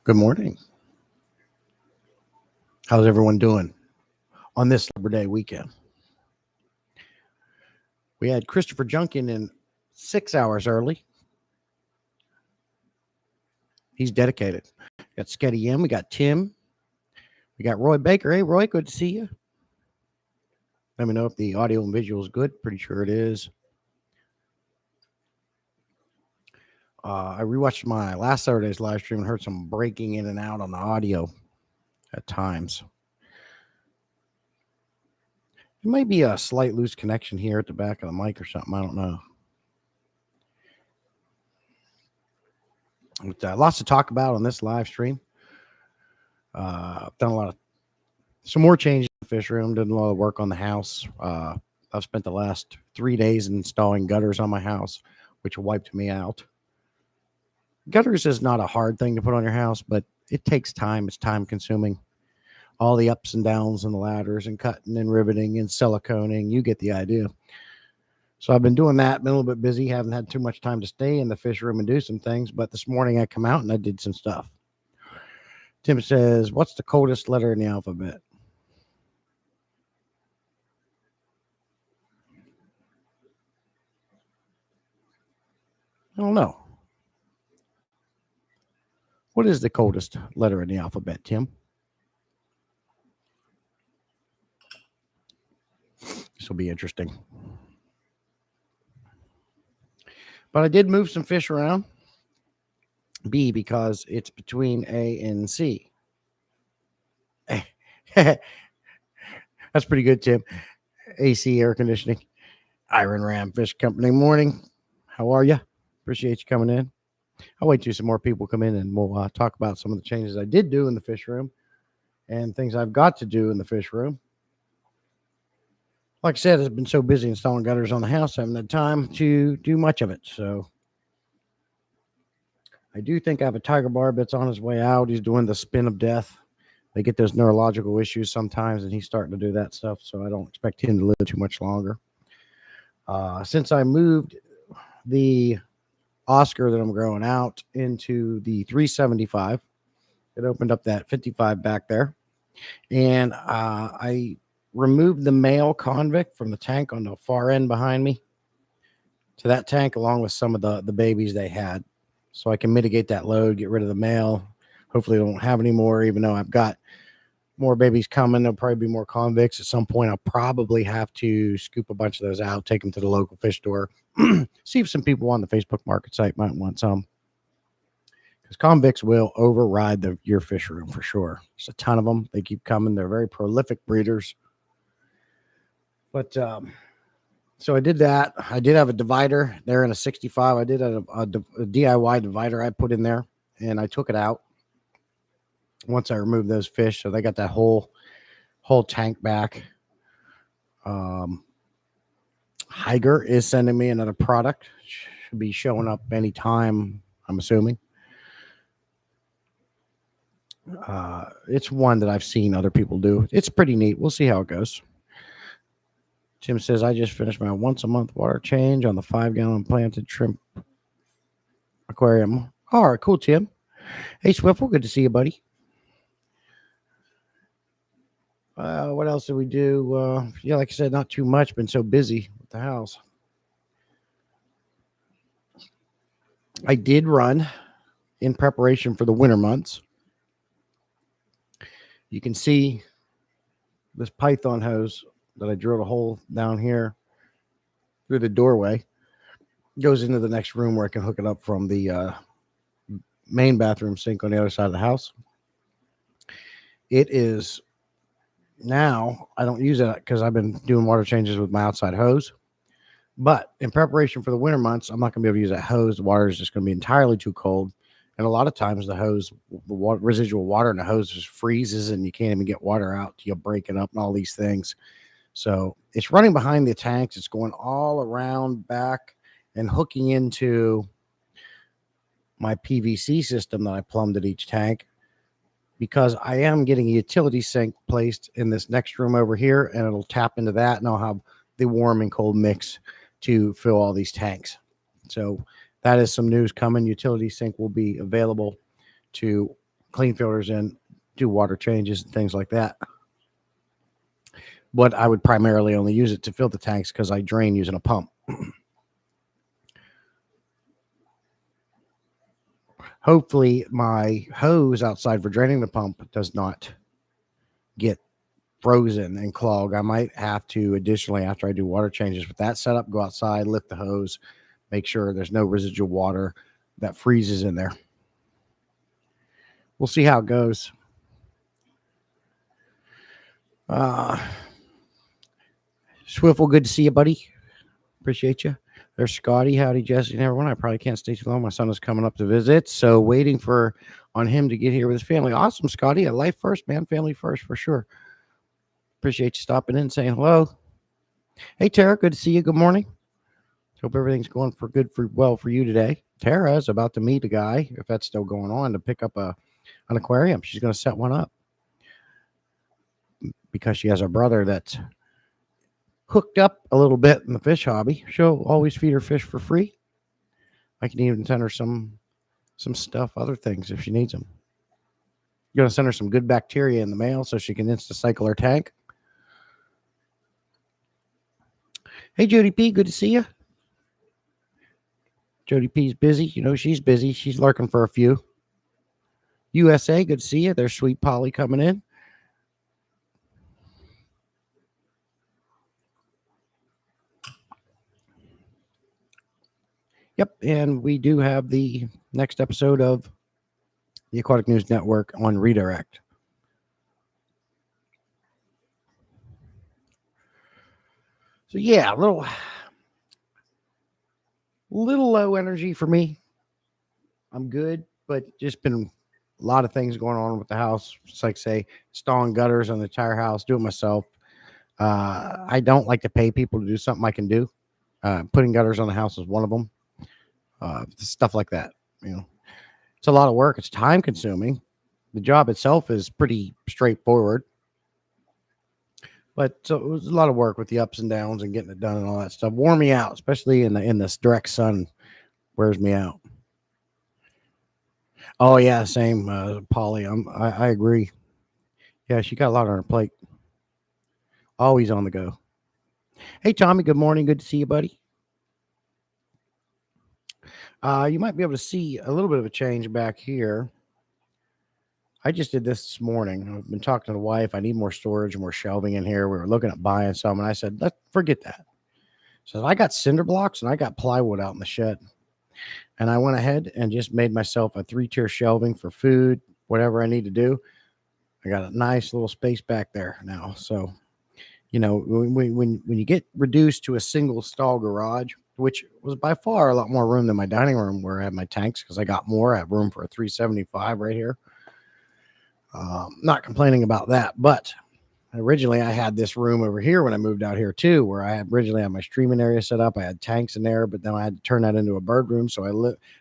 Good morning. How's everyone doing on this Labor Day weekend? We had Christopher Junkin in 6 hours early. He's dedicated. We got Sketty M. We got Tim. We got Roy Baker. Hey, Roy, good to see you. Let me know if the audio and visual is good. Pretty sure it is. I rewatched my last Saturday's live stream and heard some breaking in and out on the audio at times. It might be a slight loose connection here at the back of the mic or something. I don't know. But, lots to talk about on this live stream. I've done some more changes in the fish room, did a lot of work on the house. I've spent the last 3 days installing gutters on my house, which wiped me out. Gutters is not a hard thing to put on your house, but it takes time. It's time consuming. All the ups and downs and the ladders and cutting and riveting and siliconing, you get the idea. So I've been doing that, been a little bit busy, haven't had too much time to stay in the fish room and do some things, but this morning I come out and I did some stuff. Tim says, what's the coldest letter in the alphabet? I don't know. What is the coldest letter in the alphabet, Tim? This will be interesting. But I did move some fish around. B, because it's between A and C. That's pretty good, Tim. AC air conditioning. Iron Ram Fish Company morning. How are you? Appreciate you coming in. I'll wait till some more people come in and we'll talk about some of the changes I did do in the fish room and things I've got to do in the fish room. Like I said, I've been so busy installing gutters on the house, I haven't had time to do much of it. So I do think I have a tiger barb that's on his way out. He's doing the spin of death. They get those neurological issues sometimes, and he's starting to do that stuff. So I don't expect him to live too much longer. Since I moved the Oscar that I'm growing out into the 375, it opened up that 55 back there. And I removed the male convict from the tank on the far end behind me to that tank, along with some of the babies they had. So I can mitigate that load, get rid of the male. Hopefully they don't have any more, even though I've got more babies coming. There'll probably be more convicts. At some point, I'll probably have to scoop a bunch of those out, take them to the local fish store, see if some people on the Facebook market site might want some. Because convicts will override your fish room for sure. There's a ton of them. They keep coming. They're very prolific breeders. But so I did that. I did have a divider there in a 65. I did a DIY divider I put in there, and I took it out once I removed those fish. So they got that whole tank back. Higer is sending me another product. Should be showing up anytime, I'm assuming. It's one that I've seen other people do. It's pretty neat. We'll see how it goes. Tim says, I just finished my once a month water change on the 5-gallon planted shrimp aquarium. All right, cool, Tim. Hey, Swiffle, good to see you, buddy. What else did we do? Yeah, like I said, not too much. Been so busy with the house. I did run in preparation for the winter months. You can see this python hose that I drilled a hole down here through the doorway. Goes into the next room where I can hook it up from the main bathroom sink on the other side of the house. It is now, I don't use it because I've been doing water changes with my outside hose. But in preparation for the winter months, I'm not going to be able to use that hose. The water is just going to be entirely too cold. And a lot of times the residual water in the hose just freezes and you can't even get water out. You'll break it up and all these things. So it's running behind the tanks. It's going all around back and hooking into my PVC system that I plumbed at each tank, because I am getting a utility sink placed in this next room over here, and it'll tap into that, and I'll have the warm and cold mix to fill all these tanks. So that is some news coming. Utility sink will be available to clean filters in, do water changes and things like that. But I would primarily only use it to fill the tanks because I drain using a pump. Hopefully my hose outside for draining the pump does not get frozen and clog. I might have to additionally, after I do water changes with that setup, go outside, lift the hose, make sure there's no residual water that freezes in there. We'll see how it goes. Swiffle, good to see you, buddy. Appreciate you. There's Scotty. Howdy, Jesse, and everyone. I probably can't stay too long. My son is coming up to visit, so waiting on him to get here with his family. Awesome, Scotty. Life first, man. Family first for sure. Appreciate you stopping in, saying hello. Hey, Tara. Good to see you. Good morning. Hope everything's going well for you today. Tara is about to meet a guy, if that's still going on, to pick up an aquarium. She's going to set one up because she has a brother that's hooked up a little bit in the fish hobby. She'll always feed her fish for free. I can even send her some stuff, other things if she needs them. You're going to send her some good bacteria in the mail so she can insta-cycle her tank. Hey, Jody P, good to see you. Jody P's busy. You know, she's busy. She's lurking for a few. USA, good to see you. There's Sweet Polly coming in. Yep, and we do have the next episode of the Aquatic News Network on Redirect. So yeah, a little low energy for me. I'm good, but just been a lot of things going on with the house. It's like, say, installing gutters on the entire house, do it myself. I don't like to pay people to do something I can do. Putting gutters on the house is one of them. Stuff like that, you know. It's a lot of work. It's time consuming. The job itself is pretty straightforward, but so it was a lot of work with the ups and downs and getting it done and all that stuff. Wore me out, especially in this direct sun. Wears me out. Oh yeah, same, Polly. I agree. Yeah, she got a lot on her plate. Always on the go. Hey Tommy, good morning. Good to see you, buddy. You might be able to see a little bit of a change back here. I just did this morning. I've been talking to the wife. I need more storage, more shelving in here. We were looking at buying some, and I said, let's forget that. So I got cinder blocks and I got plywood out in the shed. And I went ahead and just made myself a 3-tier shelving for food, whatever I need to do. I got a nice little space back there now. So, you know, when you get reduced to a single stall garage, which was by far a lot more room than my dining room where I have my tanks, because I got more. I have room for a 375 right here. Not complaining about that, but originally I had this room over here when I moved out here too, where I had originally had my streaming area set up. I had tanks in there, but then I had to turn that into a bird room. So I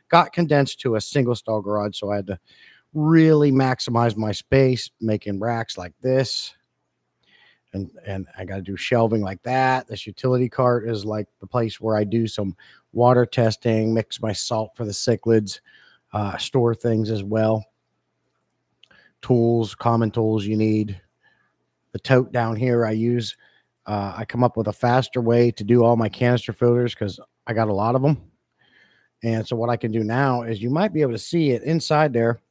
got condensed to a single stall garage. So I had to really maximize my space, making racks like this. And I got to do shelving like that. This utility cart is like the place where I do some water testing, mix my salt for the cichlids, store things as well. Tools, common tools you need. The tote down here I use, I come up with a faster way to do all my canister filters because I got a lot of them. And so what I can do now is, you might be able to see it inside there.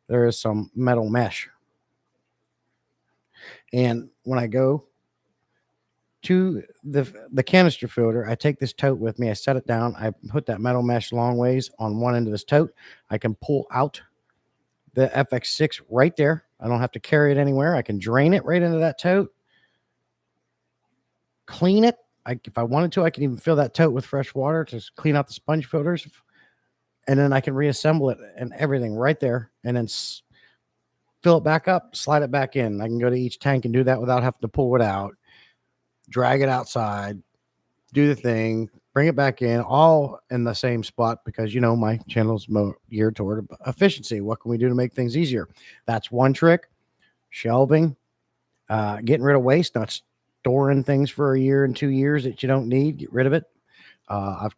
There is some metal mesh. And when I go to the canister filter, I take this tote with me. I set it down. I put that metal mesh long ways on one end of this tote. I can pull out the FX6 right there. I don't have to carry it anywhere. I can drain it right into that tote, clean it. If I wanted to, I can even fill that tote with fresh water to clean out the sponge filters. And then I can reassemble it and everything right there, and then fill it back up, slide it back in. I can go to each tank and do that without having to pull it out, drag it outside, do the thing, bring it back in, all in the same spot, because, you know, my channel's geared toward efficiency. What can we do to make things easier? That's one trick. Shelving, getting rid of waste, not storing things for a year and 2 years that you don't need. Get rid of it. I've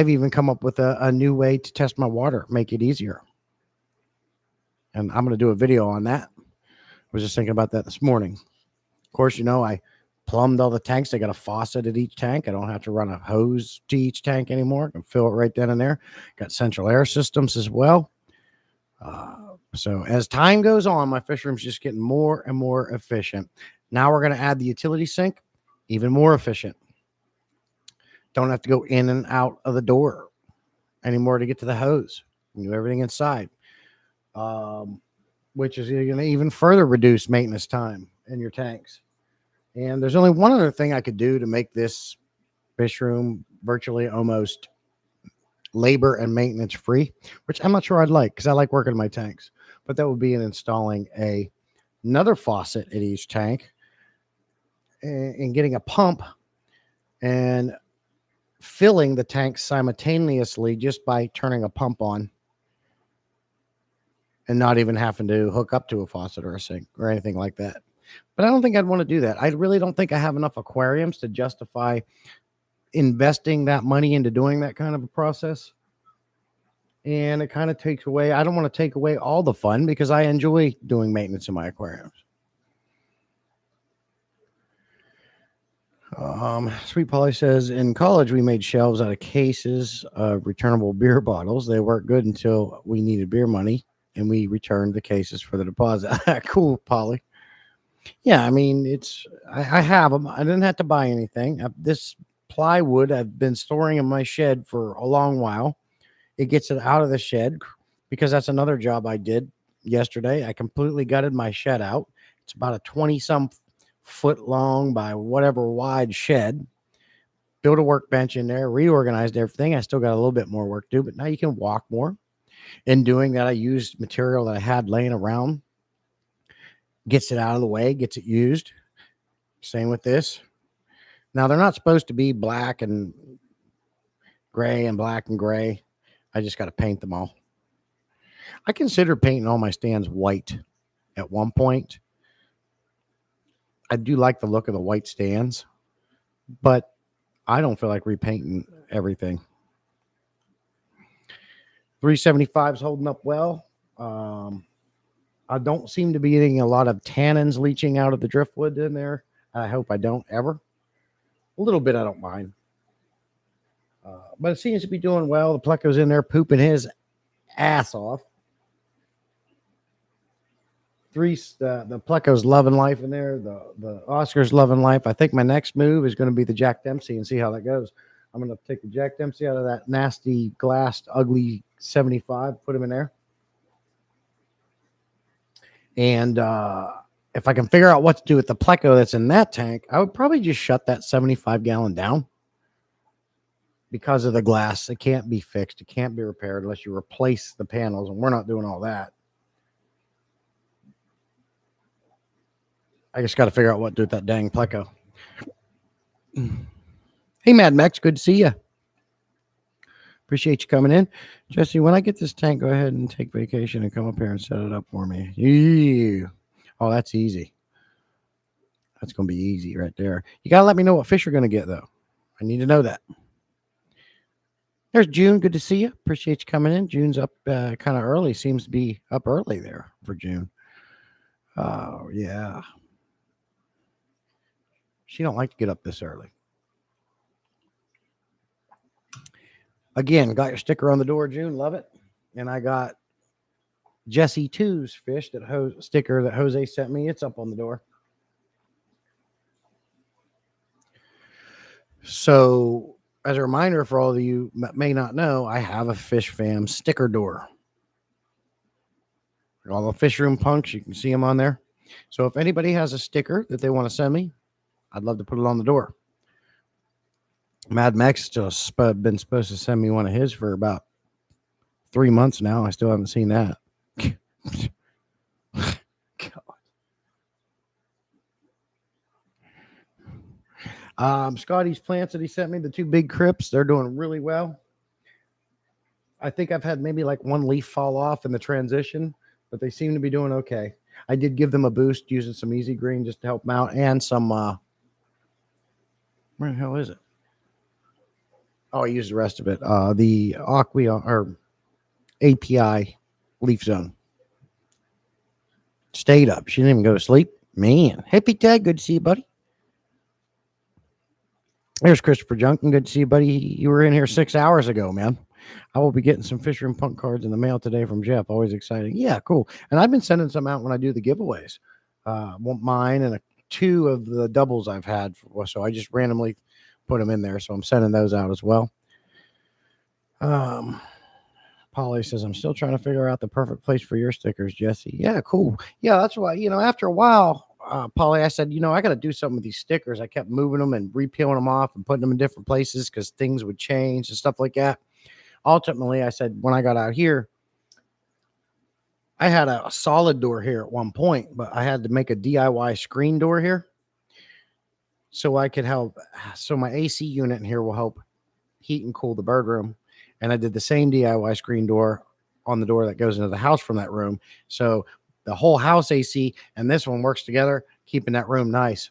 even come up with a new way to test my water, make it easier. And I'm going to do a video on that. I was just thinking about that this morning. Of course, I plumbed all the tanks. They got a faucet at each tank. I don't have to run a hose to each tank anymore. I can fill it right then and there. Got central air systems as well. So as time goes on, my fish room's just getting more and more efficient. Now we're going to add the utility sink, even more efficient. Don't have to go in and out of the door anymore to get to the hose. You do everything inside, which is going to even further reduce maintenance time in your tanks. And there's only one other thing I could do to make this fish room virtually almost labor and maintenance free, which I'm not sure I'd like because I like working in my tanks. But that would be in installing another faucet at each tank and getting a pump and filling the tanks simultaneously just by turning a pump on and not even having to hook up to a faucet or a sink or anything like that. But I don't think I'd want to do that. I really don't think I have enough aquariums to justify investing that money into doing that kind of a process. And it kind of takes away, I don't want to take away all the fun because I enjoy doing maintenance in my aquariums. Sweet Polly says, in college, we made shelves out of cases of returnable beer bottles. They worked good until we needed beer money and we returned the cases for the deposit. Cool, Polly. Yeah, I mean, I have them. I didn't have to buy anything. This plywood I've been storing in my shed for a long while. It gets it out of the shed because that's another job I did yesterday. I completely gutted my shed out. It's about a 20-some foot long by whatever wide shed. Built a workbench in there, reorganized everything. I still got a little bit more work to do, but now you can walk more. In doing that, I used material that I had laying around. Gets it out of the way, gets it used. Same with this. Now, they're not supposed to be black and gray and black and gray. I just got to paint them all. I considered painting all my stands white at one point. I do like the look of the white stands, but I don't feel like repainting everything. 375 is holding up well. I don't seem to be getting a lot of tannins leaching out of the driftwood in there. I hope I don't ever. A little bit I don't mind. But it seems to be doing well. The Pleco's in there pooping his ass off. The Pleco's loving life in there. The Oscar's loving life. I think my next move is going to be the Jack Dempsey and see how that goes. I'm going to take the Jack Dempsey out of that nasty, glassed, ugly 75, put him in there. And if I can figure out what to do with the Pleco that's in that tank, I would probably just shut that 75-gallon down. Because of the glass, it can't be fixed. It can't be repaired unless you replace the panels, and we're not doing all that. I just got to figure out what to do with that dang Pleco. Hey, Mad Max, good to see you. Appreciate you coming in. Jesse, when I get this tank, go ahead and take vacation and come up here and set it up for me. Yeah. Oh, that's easy. That's going to be easy right there. You got to let me know what fish you're going to get, though. I need to know that. There's June. Good to see you. Appreciate you coming in. June's up kind of early. Seems to be up early there for June. Oh, yeah. She don't like to get up this early. Again, got your sticker on the door, June. Love it. And I got Jesse 2's fish sticker that Jose sent me. It's up on the door. So, as a reminder for all of you that may not know, I have a Fish Fam sticker door. All the fish room punks, you can see them on there. So if anybody has a sticker that they want to send me, I'd love to put it on the door. Mad Max just been supposed to send me one of his for about 3 months now. I still haven't seen that. Scotty's plants that he sent me, the 2 big crypts, they're doing really well. I think I've had maybe like 1 leaf fall off in the transition, but they seem to be doing okay. I did give them a boost using some Easy Green just to help them out, and some where the hell is it? Oh, I used the rest of it. The API Leaf Zone. Stayed up. She didn't even go to sleep. Man. Hey, Pete Tag. Good to see you, buddy. There's Christopher Junkin. Good to see you, buddy. You were in here 6 hours ago, man. I will be getting some Fisher & Punk cards in the mail today from Jeff. Always exciting. Yeah, cool. And I've been sending some out when I do the giveaways. Mine and two of the doubles I've had. So I just randomly put them in there. So I'm sending those out as well. Polly says, I'm still trying to figure out the perfect place for your stickers, Jesse. Yeah, cool. Yeah, that's why, after a while, Polly, I said, I got to do something with these stickers. I kept moving them and repeeling them off and putting them in different places because things would change and stuff like that. Ultimately, I said, when I got out here, I had a solid door here at one point, but I had to make a DIY screen door here so I could help. So my AC unit in here will help heat and cool the bird room. And I did the same DIY screen door on the door that goes into the house from that room. So the whole house AC and this one works together, keeping that room nice.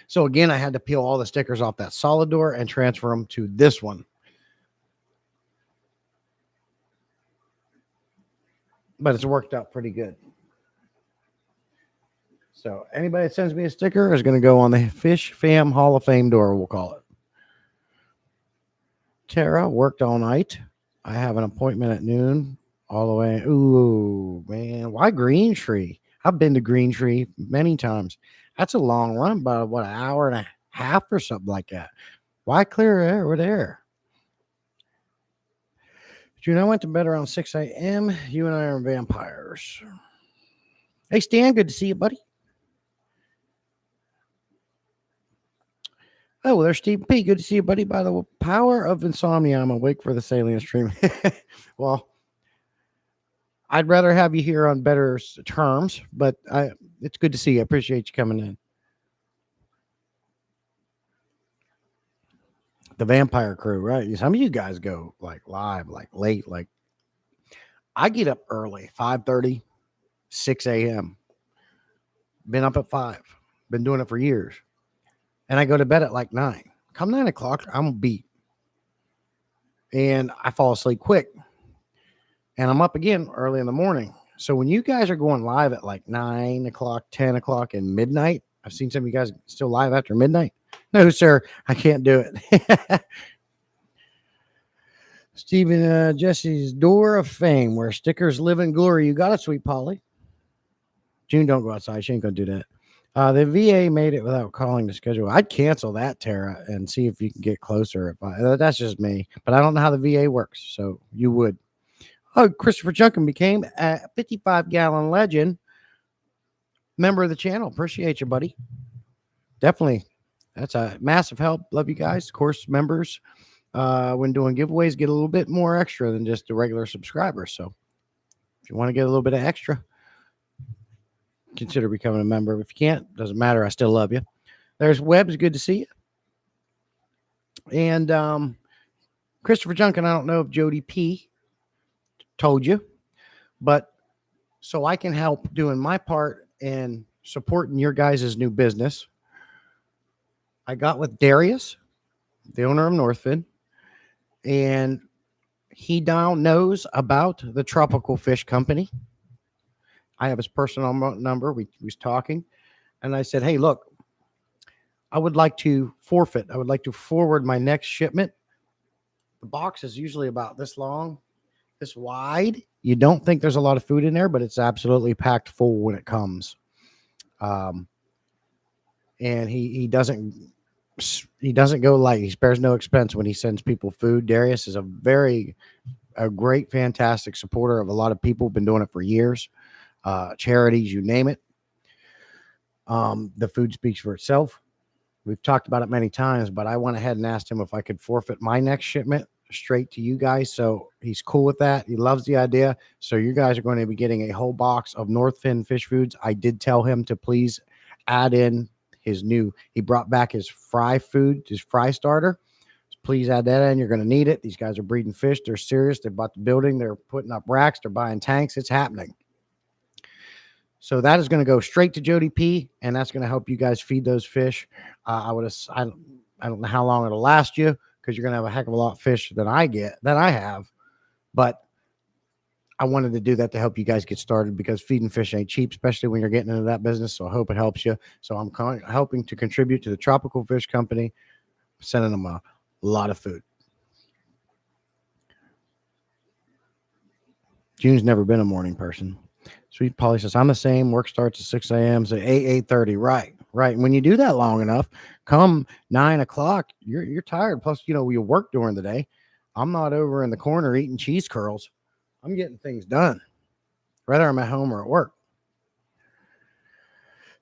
So again, I had to peel all the stickers off that solid door and transfer them to this one. But it's worked out pretty good. So anybody that sends me a sticker is going to go on the Fish Fam Hall of Fame door, we'll call it. Tara worked all night. I have an appointment at noon all the way. Ooh, man. Why Green Tree? I've been to Green Tree many times. That's a long run, about an hour and a half or something like that. Why clear air over there? June, I went to bed around 6 a.m. You and I are vampires. Hey, Stan, good to see you, buddy. Oh, there's Steve P. Good to see you, buddy. By the power of insomnia, I'm awake for the Salient stream. Well, I'd rather have you here on better terms, but it's good to see you. I appreciate you coming in. The Vampire Crew, right? Some of you guys go like live, like late. Like I get up early, 5:30, 6 a.m. Been up at 5. Been doing it for years. And I go to bed at like 9. Come 9 o'clock, I'm beat. And I fall asleep quick. And I'm up again early in the morning. So when you guys are going live at like 9 o'clock, 10 o'clock, and midnight, I've seen some of you guys still live after midnight. No, sir, I can't do it. Stephen, Jesse's Door of Fame, where stickers live in glory. You got it, sweet Polly. June, don't go outside. She ain't going to do that. The VA made it without calling the schedule. I'd cancel that, Tara, and see if you can get closer. That's just me. But I don't know how the VA works, so you would. Oh, Christopher Junkin became a 55-gallon legend member of the channel. Appreciate you, buddy. Definitely. That's a massive help. Love you guys. Of course, members, when doing giveaways, get a little bit more extra than just the regular subscribers. So if you want to get a little bit of extra, consider becoming a member. If you can't, doesn't matter. I still love you. There's Webbs. Good to see you. And Christopher Junkin, I don't know if Jody P told you, but so I can help doing my part in supporting your guys' new business. I got with Darius, the owner of Northfin, and he now knows about the Tropical Fish Company. I have his personal number. We was talking, and I said, hey, look, I would like to forfeit. I would like to forward my next shipment. The box is usually about this long, this wide. You don't think there's a lot of food in there, but it's absolutely packed full when it comes. And he doesn't go light. He spares no expense when he sends people food. Darius is a great, fantastic supporter of a lot of people. Been doing it for years. Charities, you name it. The food speaks for itself. We've talked about it many times, but I went ahead and asked him if I could forfeit my next shipment straight to you guys. So he's cool with that. He loves the idea. So you guys are going to be getting a whole box of Northfin Fish Foods. I did tell him to please add in he brought back his fry food, his fry starter. Please add that in. You're going to need it. These guys are breeding fish. They're serious. They bought the building. They're putting up racks. They're buying tanks. It's happening. So that is going to go straight to Jody P, and that's going to help you guys feed those fish. I don't know how long it'll last you because you're going to have a heck of a lot of fish than I have. But I wanted to do that to help you guys get started because feeding fish ain't cheap, especially when you're getting into that business. So I hope it helps you. So I'm helping to contribute to the Tropical Fish Company, sending them a lot of food. June's never been a morning person. Sweet Polly says, I'm the same. Work starts at 6 a.m. So 8:30. Right. And when you do that long enough, come 9 o'clock, you're tired. Plus, you work during the day. I'm not over in the corner eating cheese curls. I'm getting things done, whether I'm at home or at work.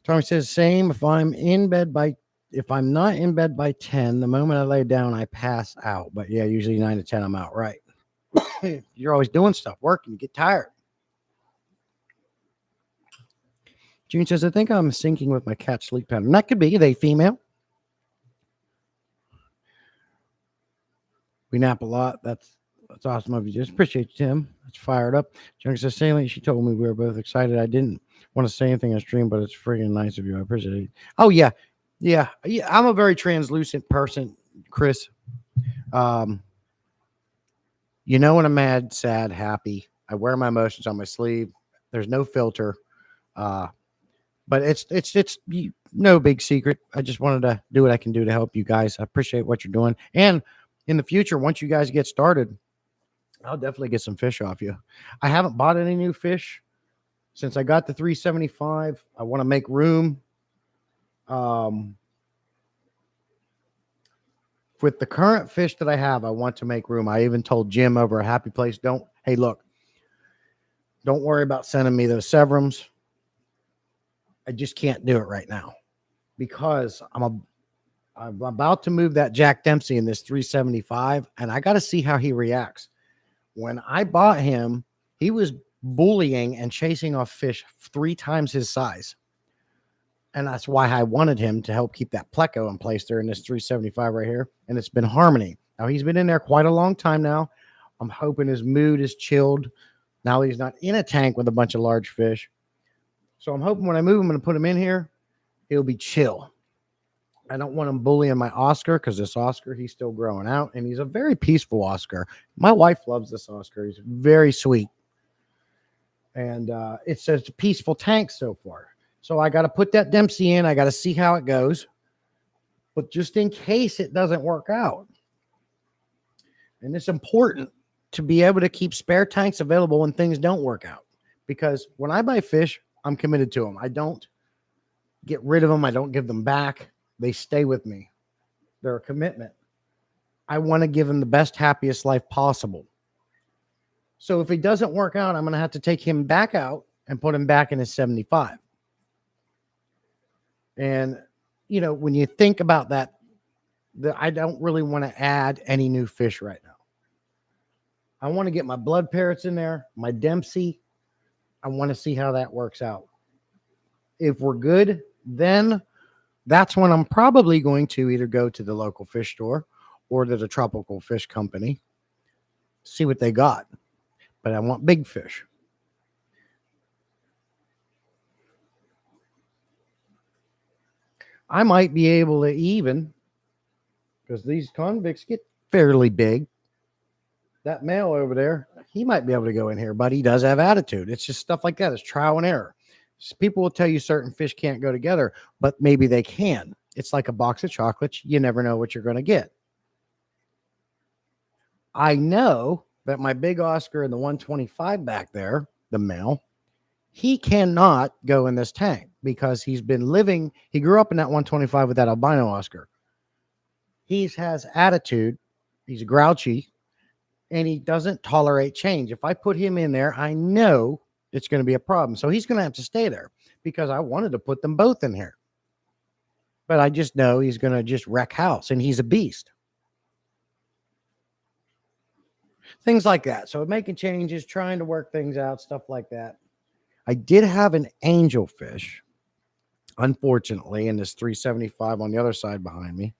Tommy says, same. If I'm not in bed by 10, the moment I lay down, I pass out. But yeah, usually 9 to 10, I'm out. Right. You're always doing stuff, working, you get tired. June says, I think I'm syncing with my cat's sleep pattern. That could be. Are they female? We nap a lot. That's awesome of you. Just appreciate you, Tim. That's fired up. Junk says, Salient, she told me we were both excited. I didn't want to say anything on stream, but it's freaking nice of you. I appreciate it. Oh, yeah. Yeah. I'm a very translucent person, Chris. When I'm mad, sad, happy, I wear my emotions on my sleeve. There's no filter. But it's no big secret. I just wanted to do what I can do to help you guys. I appreciate what you're doing. And in the future, once you guys get started, I'll definitely get some fish off you. I haven't bought any new fish since I got the 375. I want to make room. With the current fish that I have, I want to make room. I even told Jim over at Happy Place, don't worry about sending me those Severums. I just can't do it right now because I'm about to move that Jack Dempsey in this 375, and I got to see how he reacts. When I bought him, he was bullying and chasing off fish 3 times his size. And that's why I wanted him to help keep that pleco in place there in this 375 right here. And it's been Harmony. Now, he's been in there quite a long time now. I'm hoping his mood is chilled. Now he's not in a tank with a bunch of large fish. So I'm hoping when I move him and put him in here, he'll be chill. I don't want him bullying my Oscar because this Oscar, he's still growing out. And he's a very peaceful Oscar. My wife loves this Oscar. He's very sweet. And it's a peaceful tank so far. So I got to put that Dempsey in. I got to see how it goes. But just in case it doesn't work out. And it's important to be able to keep spare tanks available when things don't work out. Because when I buy fish, I'm committed to them. I don't get rid of them. I don't give them back. They stay with me. They're a commitment. I want to give him the best, happiest life possible. So if it doesn't work out, I'm going to have to take him back out and put him back in his 75. And, when you think about that, I don't really want to add any new fish right now. I want to get my blood parrots in there, my Dempsey. I want to see how that works out. If we're good, then that's when I'm probably going to either go to the local fish store or to the Tropical Fish Company, see what they got. But I want big fish. I might be able to even, because these convicts get fairly big. That male over there, he might be able to go in here, but he does have attitude. It's just stuff like that. It's trial and error. People will tell you certain fish can't go together, but maybe they can. It's like a box of chocolates. You never know what you're going to get. I know that my big Oscar and the 125 back there, the male, he cannot go in this tank because he grew up in that 125 with that albino Oscar. He has attitude. He's grouchy. And he doesn't tolerate change. If I put him in there, I know it's going to be a problem. So he's going to have to stay there because I wanted to put them both in here. But I just know he's going to just wreck house, and he's a beast. Things like that. So making changes, trying to work things out, stuff like that. I did have an angelfish, unfortunately, in this 375 on the other side behind me,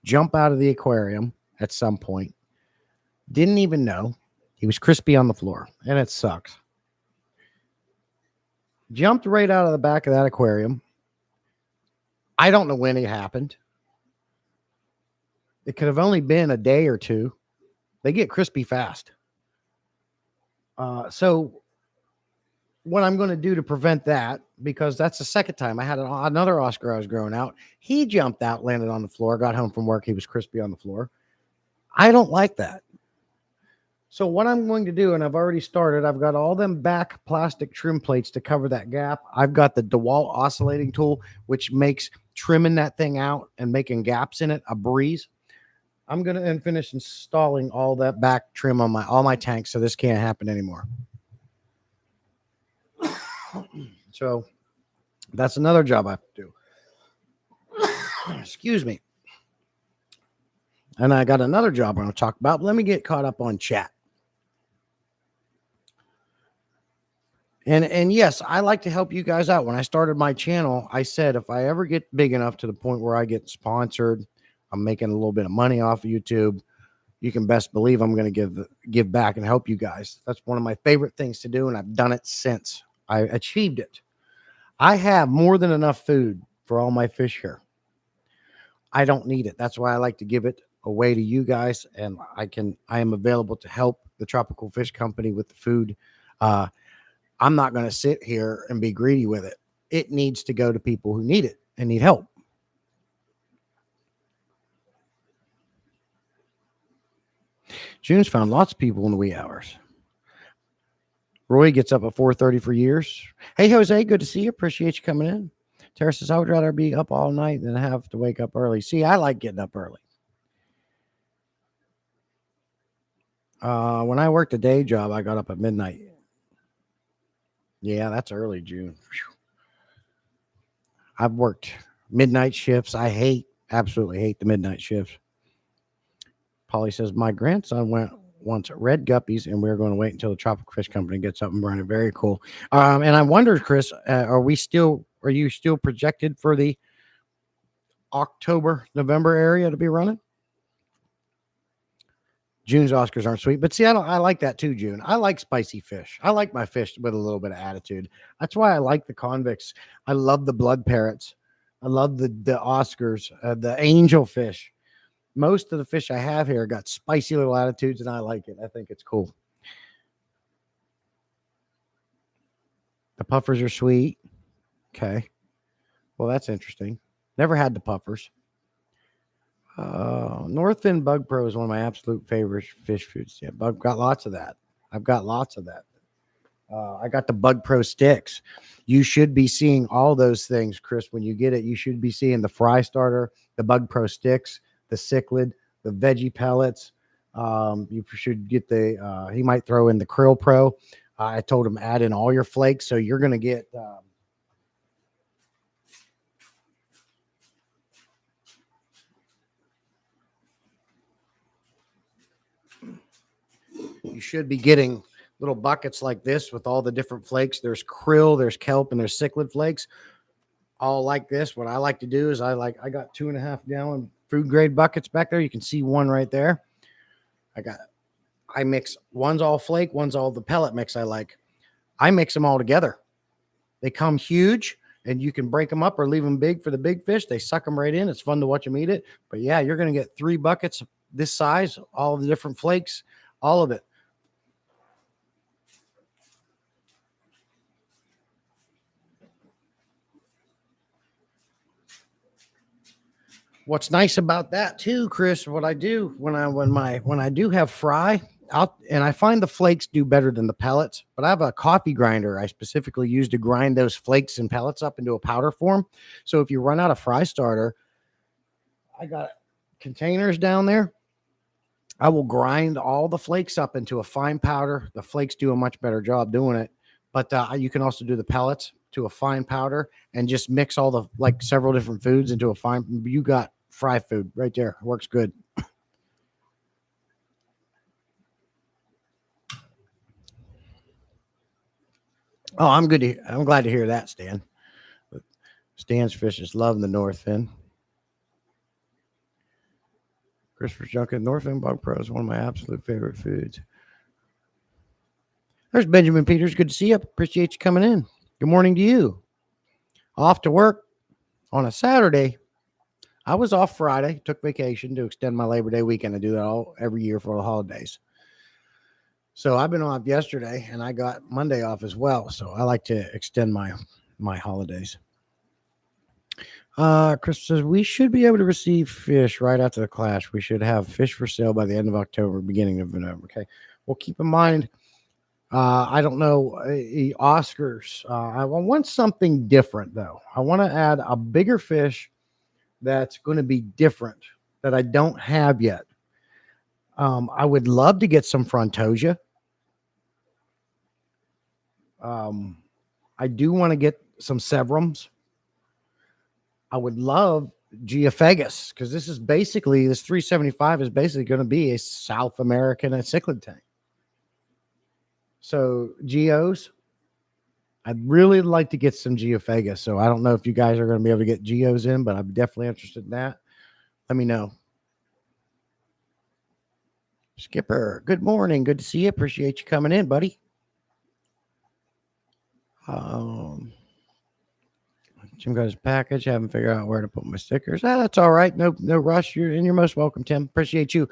jump out of the aquarium at some point. Didn't even know. He was crispy on the floor, and it sucks. Jumped right out of the back of that aquarium. I don't know when it happened. It could have only been a day or two. They get crispy fast. So what I'm going to do to prevent that, because that's the second time I had another Oscar I was growing out. He jumped out, landed on the floor, got home from work. He was crispy on the floor. I don't like that. So what I'm going to do, and I've already started, I've got all them back plastic trim plates to cover that gap. I've got the DeWalt oscillating tool, which makes trimming that thing out and making gaps in it a breeze. I'm going to finish installing all that back trim on all my tanks, so this can't happen anymore. So that's another job I have to do. Excuse me. And I got another job I'm going to talk about. But let me get caught up on chat. And yes, I like to help you guys out. When I started my channel, I said if I ever get big enough to the point where I get sponsored, I'm making a little bit of money off of YouTube, you can best believe I'm going to give back and help you guys. That's one of my favorite things to do, and I've done it since I achieved it. I have more than enough food for all my fish here. I don't need it. That's why I like to give it away to you guys, and I am available to help the Tropical Fish Company with the food. I'm not going to sit here and be greedy with it. It needs to go to people who need it and need help. June's found lots of people in the wee hours. Roy gets up at 4:30 for years. Hey, Jose, good to see you. Appreciate you coming in. Tara says, I would rather be up all night than have to wake up early. See, I like getting up early. When I worked a day job, I got up at midnight. Yeah, that's early, June. Whew. I've worked midnight shifts. I absolutely hate the midnight shifts. Polly says, my grandson wants red guppies, and we're going to wait until the Tropical Fish Company gets up and running. Very cool. And I wonder, Chris, are you still projected for the October, November area to be running? June's Oscars aren't sweet, but see, I like that too, June. I like spicy fish. I like my fish with a little bit of attitude. That's why I like the convicts. I love the blood parrots. I love the Oscars, the angel fish. Most of the fish I have here got spicy little attitudes, and I like it. I think it's cool. The puffers are sweet. Okay. Well, that's interesting. Never had the puffers. Northfin Bug Pro is one of my absolute favorite fish foods. Yeah, I've got lots of that. I got the Bug Pro sticks. You should be seeing all those things, Chris. When you get it, you should be seeing the fry starter, the Bug Pro sticks, the cichlid, the veggie pellets. You should get he might throw in the Krill Pro. I told him add in all your flakes. So you're going to get, you should be getting little buckets like this with all the different flakes. There's krill, there's kelp, and there's cichlid flakes. All like this. What I like to do is I got 2.5 gallon food grade buckets back there. You can see one right there. I mix, one's all flake, one's all the pellet mix I like. I mix them all together. They come huge, and you can break them up or leave them big for the big fish. They suck them right in. It's fun to watch them eat it. But yeah, you're going to get 3 buckets this size, all of the different flakes, all of it. What's nice about that too, Chris, what I do when I do have fry out, and I find the flakes do better than the pellets, but I have a coffee grinder I specifically use to grind those flakes and pellets up into a powder form. So if you run out of fry starter, I got containers down there. I will grind all the flakes up into a fine powder. The flakes do a much better job doing it, but you can also do the pellets to a fine powder and just mix all the several different foods into a fine. You got fry food right there. Works good. Oh, I'm glad to hear that, Stan. Stan's fish is loving the Northfin. Christopher's Junket Northfin Bug Pro is one of my absolute favorite foods. There's Benjamin Peters. Good to see you. Appreciate you coming in. Good morning to you. Off to work on a Saturday. I was off Friday, took vacation to extend my Labor Day weekend. I do that every year for the holidays. So I've been off yesterday, and I got Monday off as well. So I like to extend my holidays. Chris says we should be able to receive fish right after the clash. We should have fish for sale by the end of October, beginning of November. Okay. Well, keep in mind, I don't know Oscars. I want something different though. I want to add a bigger fish that's going to be different that I don't have yet. I would love to get some Frontosia. I do want to get some Severums. I would love Geophagus because this 375 is basically going to be a South American cichlid tank. So Geos, I'd really like to get some Geophagus. So I don't know if you guys are going to be able to get Geos in, but I'm definitely interested in that. Let me know. Skipper, good morning. Good to see you. Appreciate you coming in, buddy. Jim got his package. Haven't figured out where to put my stickers. That's all right. No rush. You're most welcome, Tim. Appreciate you.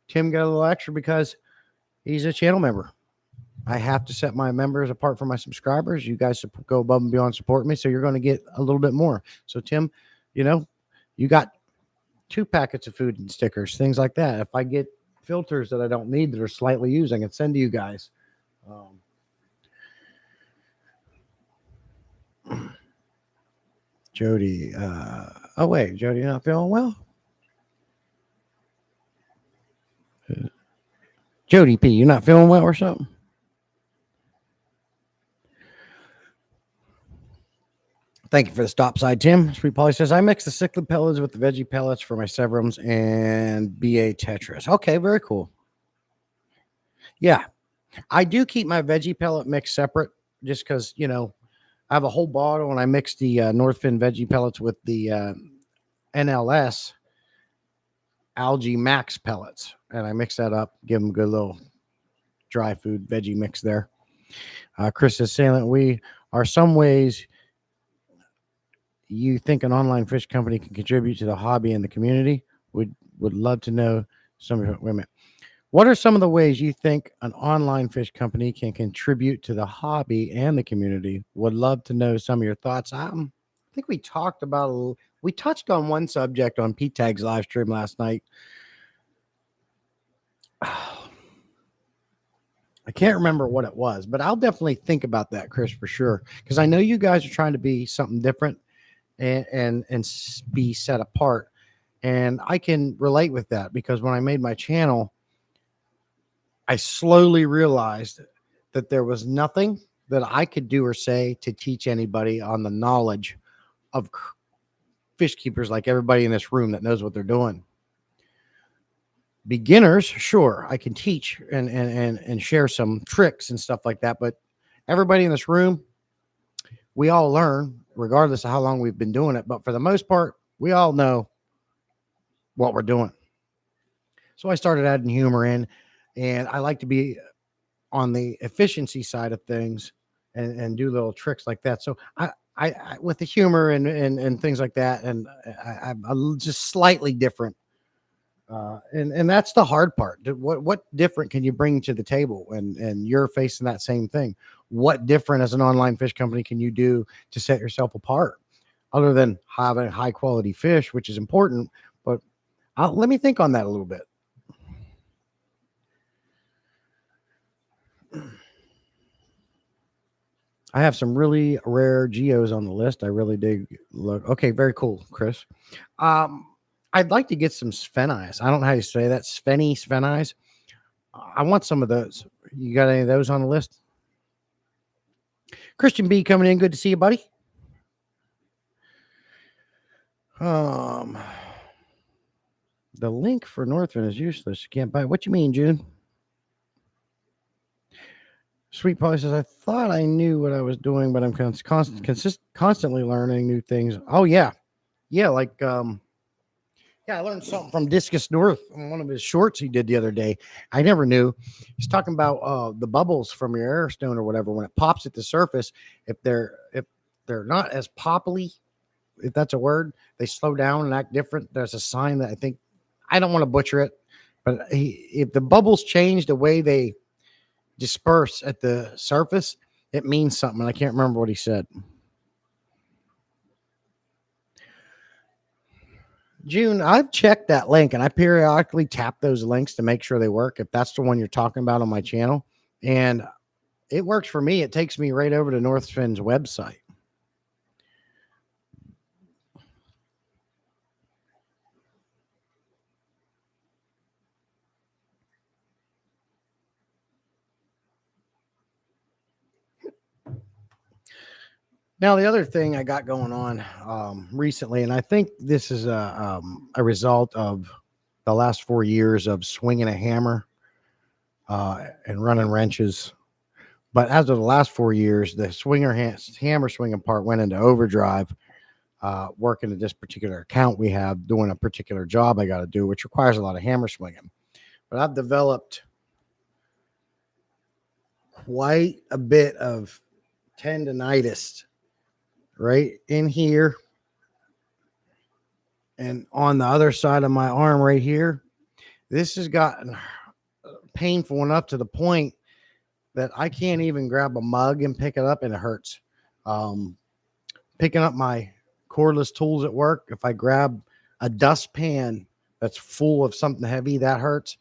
Tim got a little extra because he's a channel member. I have to set my members apart from my subscribers. You guys go above and beyond supporting me, so you're going to get a little bit more. So Tim, you got 2 packets of food and stickers, things like that. If I get filters that I don't need that are slightly used, I can send to you guys. Jody, Jody not feeling well? Jody P, you not feeling well or something? Thank you for the stop side, Tim. Sweet Polly says, I mix the cichlid pellets with the veggie pellets for my Severums and BA Tetris. Okay, very cool. Yeah, I do keep my veggie pellet mix separate just because, I have a whole bottle and I mix the Northfin veggie pellets with the NLS Algae Max pellets. And I mix that up, give them a good little dry food veggie mix there. Chris is saying we are some ways you think an online fish company can contribute to the hobby and the community. Would love to know some of your women. What are some of the ways you think an online fish company can contribute to the hobby and the community? Would love to know some of your thoughts. I think we touched on one subject on PTAG's live stream last night. I can't remember what it was, but I'll definitely think about that, Chris, for sure. Because I know you guys are trying to be something different and be set apart. And I can relate with that because when I made my channel, I slowly realized that there was nothing that I could do or say to teach anybody on the knowledge of fish keepers like everybody in this room that knows what they're doing. Beginners, sure, I can teach and share some tricks and stuff like that. But everybody in this room, we all learn regardless of how long we've been doing it. But for the most part, we all know what we're doing. So I started adding humor in. And I like to be on the efficiency side of things and do little tricks like that. So I with the humor and things like that, and I'm just slightly different. And that's the hard part. What different can you bring to the table? And you're facing that same thing. What different as an online fish company can you do to set yourself apart, other than having high quality fish, which is important? But let me think on that a little bit. I have some really rare geos on the list. I really dig look. Okay, very cool, Chris. I'd like to get some Sphenies. I don't know how you say that. Sphenies. I want some of those. You got any of those on the list? Christian B coming in. Good to see you, buddy. The link for Northfin is useless. You can't buy it. What you mean, June? Sweet Polly says, I thought I knew what I was doing, but I'm constantly learning new things. Oh, yeah. Yeah, like, I learned something from Discus North on one of his shorts he did the other day. I never knew. He's talking about the bubbles from your Airstone or whatever. When it pops at the surface, if they're not as poppily, if that's a word, they slow down and act different. There's a sign that I don't want to butcher it, but if the bubbles change the way they disperse at the surface, it means something. I can't remember what he said. June, I've checked that link and I periodically tap those links to make sure they work. If that's the one you're talking about on my channel, and it works for me. It takes me right over to Northfin's website. Now, the other thing I got going on recently, and I think this is a result of the last 4 years of swinging a hammer and running wrenches. But as of the last 4 years, the hammer swinging part went into overdrive, working at this particular account we have, doing a particular job I got to do, which requires a lot of hammer swinging. But I've developed quite a bit of tendonitis right in here and on the other side of my arm right here. This has gotten painful enough to the point that I can't even grab a mug and pick it up, and it hurts. Picking up my cordless tools at work, if I grab a dustpan that's full of something heavy, that hurts.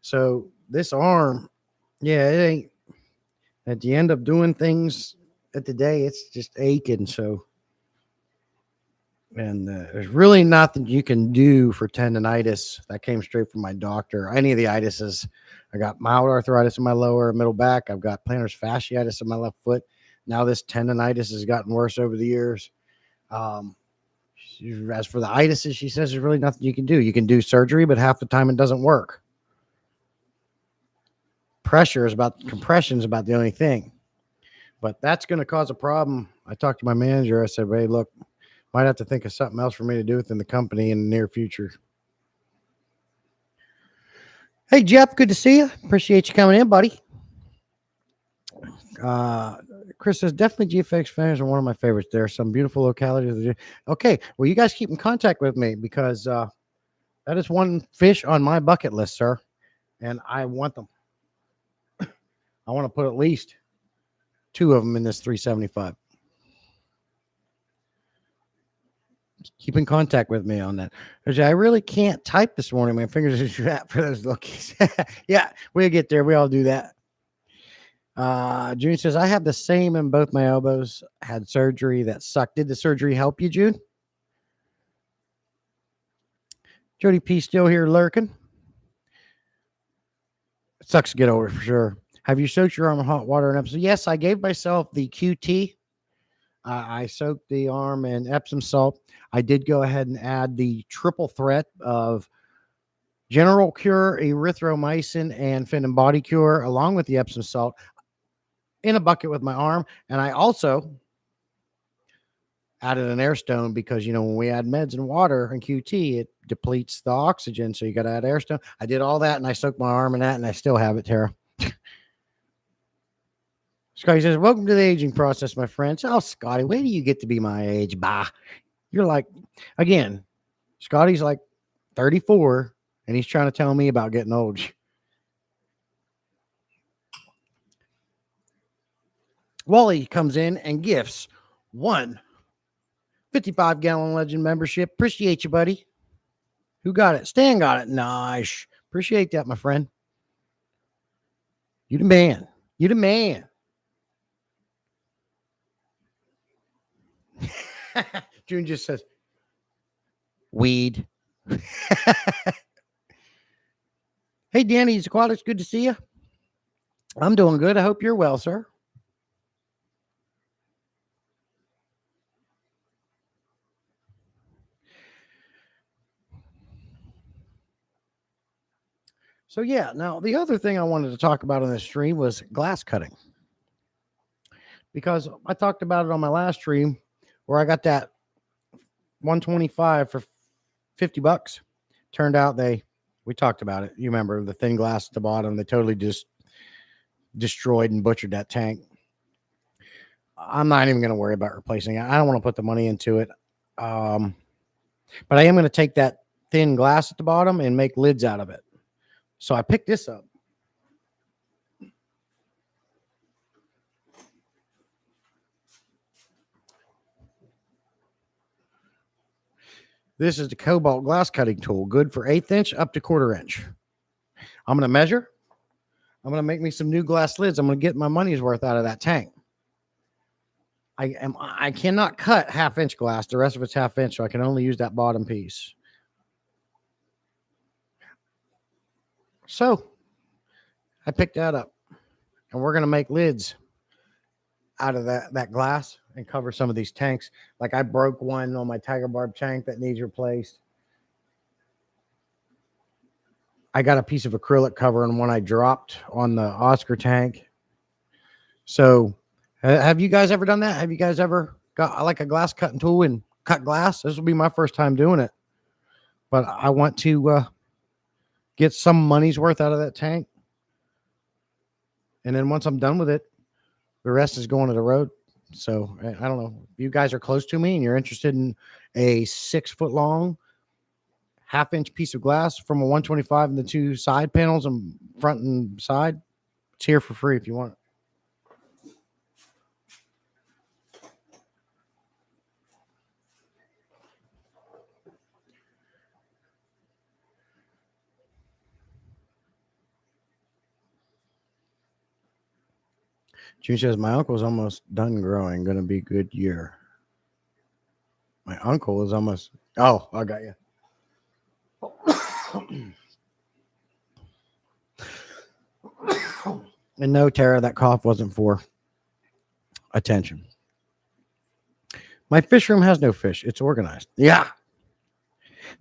So this arm, yeah, it ain't. At the end of doing things at the day, it's just aching. So, and there's really nothing you can do for tendonitis. That came straight from my doctor. Any of the itises, I got mild arthritis in my lower middle back. I've got plantar fasciitis in my left foot. Now this tendonitis has gotten worse over the years. As for the itises, she says there's really nothing you can do. You can do surgery, but half the time it doesn't work. Compression is about the only thing. But that's going to cause a problem. I talked to my manager. I said, hey, look, might have to think of something else for me to do within the company in the near future. Hey, Jeff, good to see you. Appreciate you coming in, buddy. Chris says, definitely GFX fans are one of my favorites. There are some beautiful localities. Okay, well, you guys keep in contact with me because that is one fish on my bucket list, sir. And I want them. I want to put at least 2 of them in this 375. Keep in contact with me on that. I really can't type this morning. My fingers are strapped for those lookies. Yeah, we'll get there. We all do that. June says, I have the same in both my elbows. Had surgery that sucked. Did the surgery help you, June? Jody P still here lurking. It sucks to get over for sure. Have you soaked your arm in hot water and Epsom? Yes, I gave myself the QT. I soaked the arm in Epsom salt. I did go ahead and add the triple threat of General Cure, erythromycin, and Fin and Body Cure, along with the Epsom salt, in a bucket with my arm. And I also added an air stone because, when we add meds and water and QT, it depletes the oxygen. So you got to add air stone. I did all that and I soaked my arm in that, and I still have it, Tara. Scotty says, welcome to the aging process, my friends. Oh, Scotty, where do you get to be my age? Bah. You're like, again, Scotty's like 34 and he's trying to tell me about getting old. Wally comes in and gifts 1 55-gallon Legend membership. Appreciate you, buddy. Who got it? Stan got it. Nice. Appreciate that, my friend. You the man. You the man. June just says, weed. Hey, Danny's Aquatics. Good to see you. I'm doing good. I hope you're well, sir. So, yeah, now the other thing I wanted to talk about on this stream was glass cutting. Because I talked about it on my last stream where I got that 125 for $50. Turned out we talked about it. You remember the thin glass at the bottom. They totally just destroyed and butchered that tank. I'm not even going to worry about replacing it. I don't want to put the money into it. But I am going to take that thin glass at the bottom and make lids out of it. So I picked this up. This is the Cobalt glass cutting tool, good for 1/8 inch up to 1/4 inch. I'm going to measure. I'm going to make me some new glass lids. I'm going to get my money's worth out of that tank. I cannot cut 1/2 inch glass. The rest of it's 1/2 inch, so I can only use that bottom piece. So I picked that up, and we're going to make lids out of that glass and cover some of these tanks. Like I broke one on my Tiger Barb tank that needs replaced. I got a piece of acrylic cover on one I dropped on the Oscar tank. So have you guys ever done that? Have you guys ever got like a glass cutting tool and cut glass? This will be my first time doing it, but I want to get some money's worth out of that tank. And then once I'm done with it, the rest is going to the road. So I don't know if you guys are close to me and you're interested in a 6 foot long 1/2 inch piece of glass from a 125 and the 2 side panels and front and side. It's here for free if you want it. June says, my uncle's almost done growing. Going to be a good year. My uncle is almost. Oh, I got you. And no, Tara, that cough wasn't for attention. My fish room has no fish. It's organized. Yeah.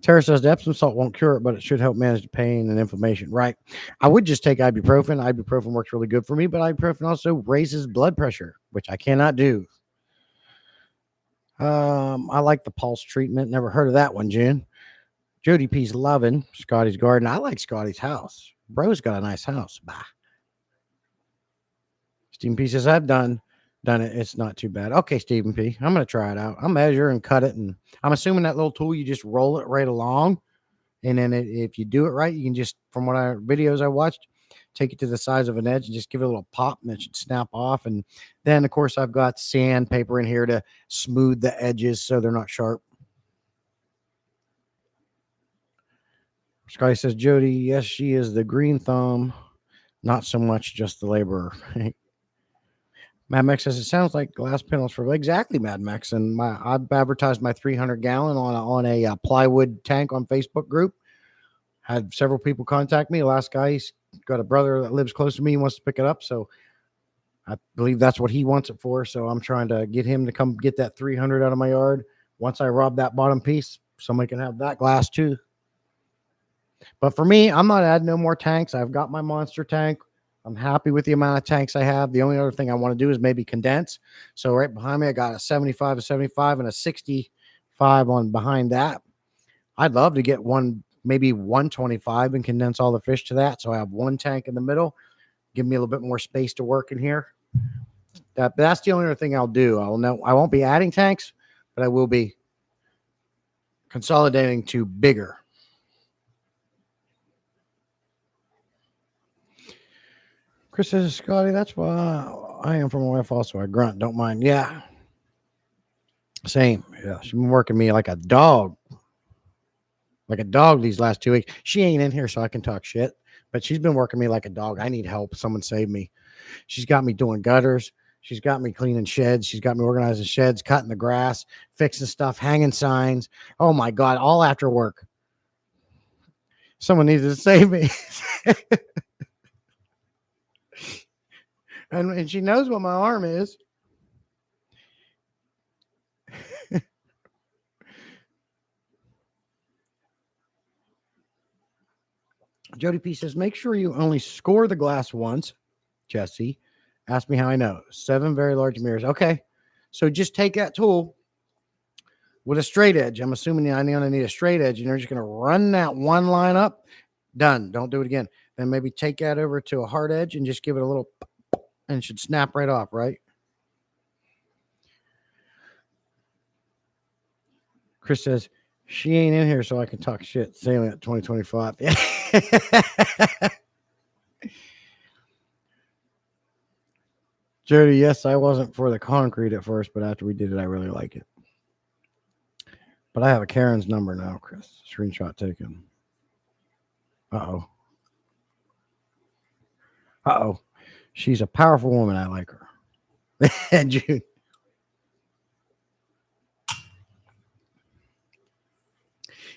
Tara says the Epsom salt won't cure it, but it should help manage the pain and inflammation. Right. I would just take ibuprofen. Ibuprofen works really good for me, but ibuprofen also raises blood pressure, which I cannot do. I like the pulse treatment. Never heard of that one, June. Jody P's loving Scotty's garden. I like Scotty's house. Bro's got a nice house. Bah. Stephen P says, I've done it. It's not too bad. Okay, Stephen P. I'm going to try it out. I'll measure and cut it. And I'm assuming that little tool, you just roll it right along. And then if you do it right, you can just, from what videos I watched, take it to the size of an edge and just give it a little pop and it should snap off. And then, of course, I've got sandpaper in here to smooth the edges so they're not sharp. Scotty says, Jody, yes, she is the green thumb. Not so much just the laborer. Mad Max says, it sounds like glass panels for exactly Mad Max. And I've advertised my 300 gallon on a plywood tank on Facebook group. Had several people contact me. The last guy, he's got a brother that lives close to me. He wants to pick it up. So I believe that's what he wants it for. So I'm trying to get him to come get that 300 out of my yard. Once I rob that bottom piece, somebody can have that glass too. But for me, I'm not adding no more tanks. I've got my monster tank. I'm happy with the amount of tanks I have. The only other thing I want to do is maybe condense. So right behind me, I got a 75, a 75, and a 65 on behind that. I'd love to get one, maybe 125 and condense all the fish to that. So I have one tank in the middle. Give me a little bit more space to work in here. That's the only other thing I'll do. I won't be adding tanks, but I will be consolidating to bigger. Chris says, Scotty, that's why I am from a wife also. I grunt, don't mind. Yeah. Same. Yeah. She's been working me like a dog. Like a dog these last 2 weeks. She ain't in here, so I can talk shit. But she's been working me like a dog. I need help. Someone save me. She's got me doing gutters. She's got me cleaning sheds. She's got me organizing sheds, cutting the grass, fixing stuff, hanging signs. Oh, my God. All after work. Someone needs to save me. And she knows what my arm is. Jody P says, make sure you only score the glass once. Jesse, ask me how I know. 7 very large mirrors. Okay. So just take that tool with a straight edge. I'm assuming I only need a straight edge, and you're just going to run that one line up. Done. Don't do it again. Then maybe take that over to a hard edge and just give it a little, and it should snap right off, right? Chris says, she ain't in here so I can talk shit. Sailing at 2025. Jody, yes, I wasn't for the concrete at first, but after we did it, I really like it. But I have a Karen's number now, Chris. Screenshot taken. Uh-oh. Uh-oh. She's a powerful woman. I like her. June.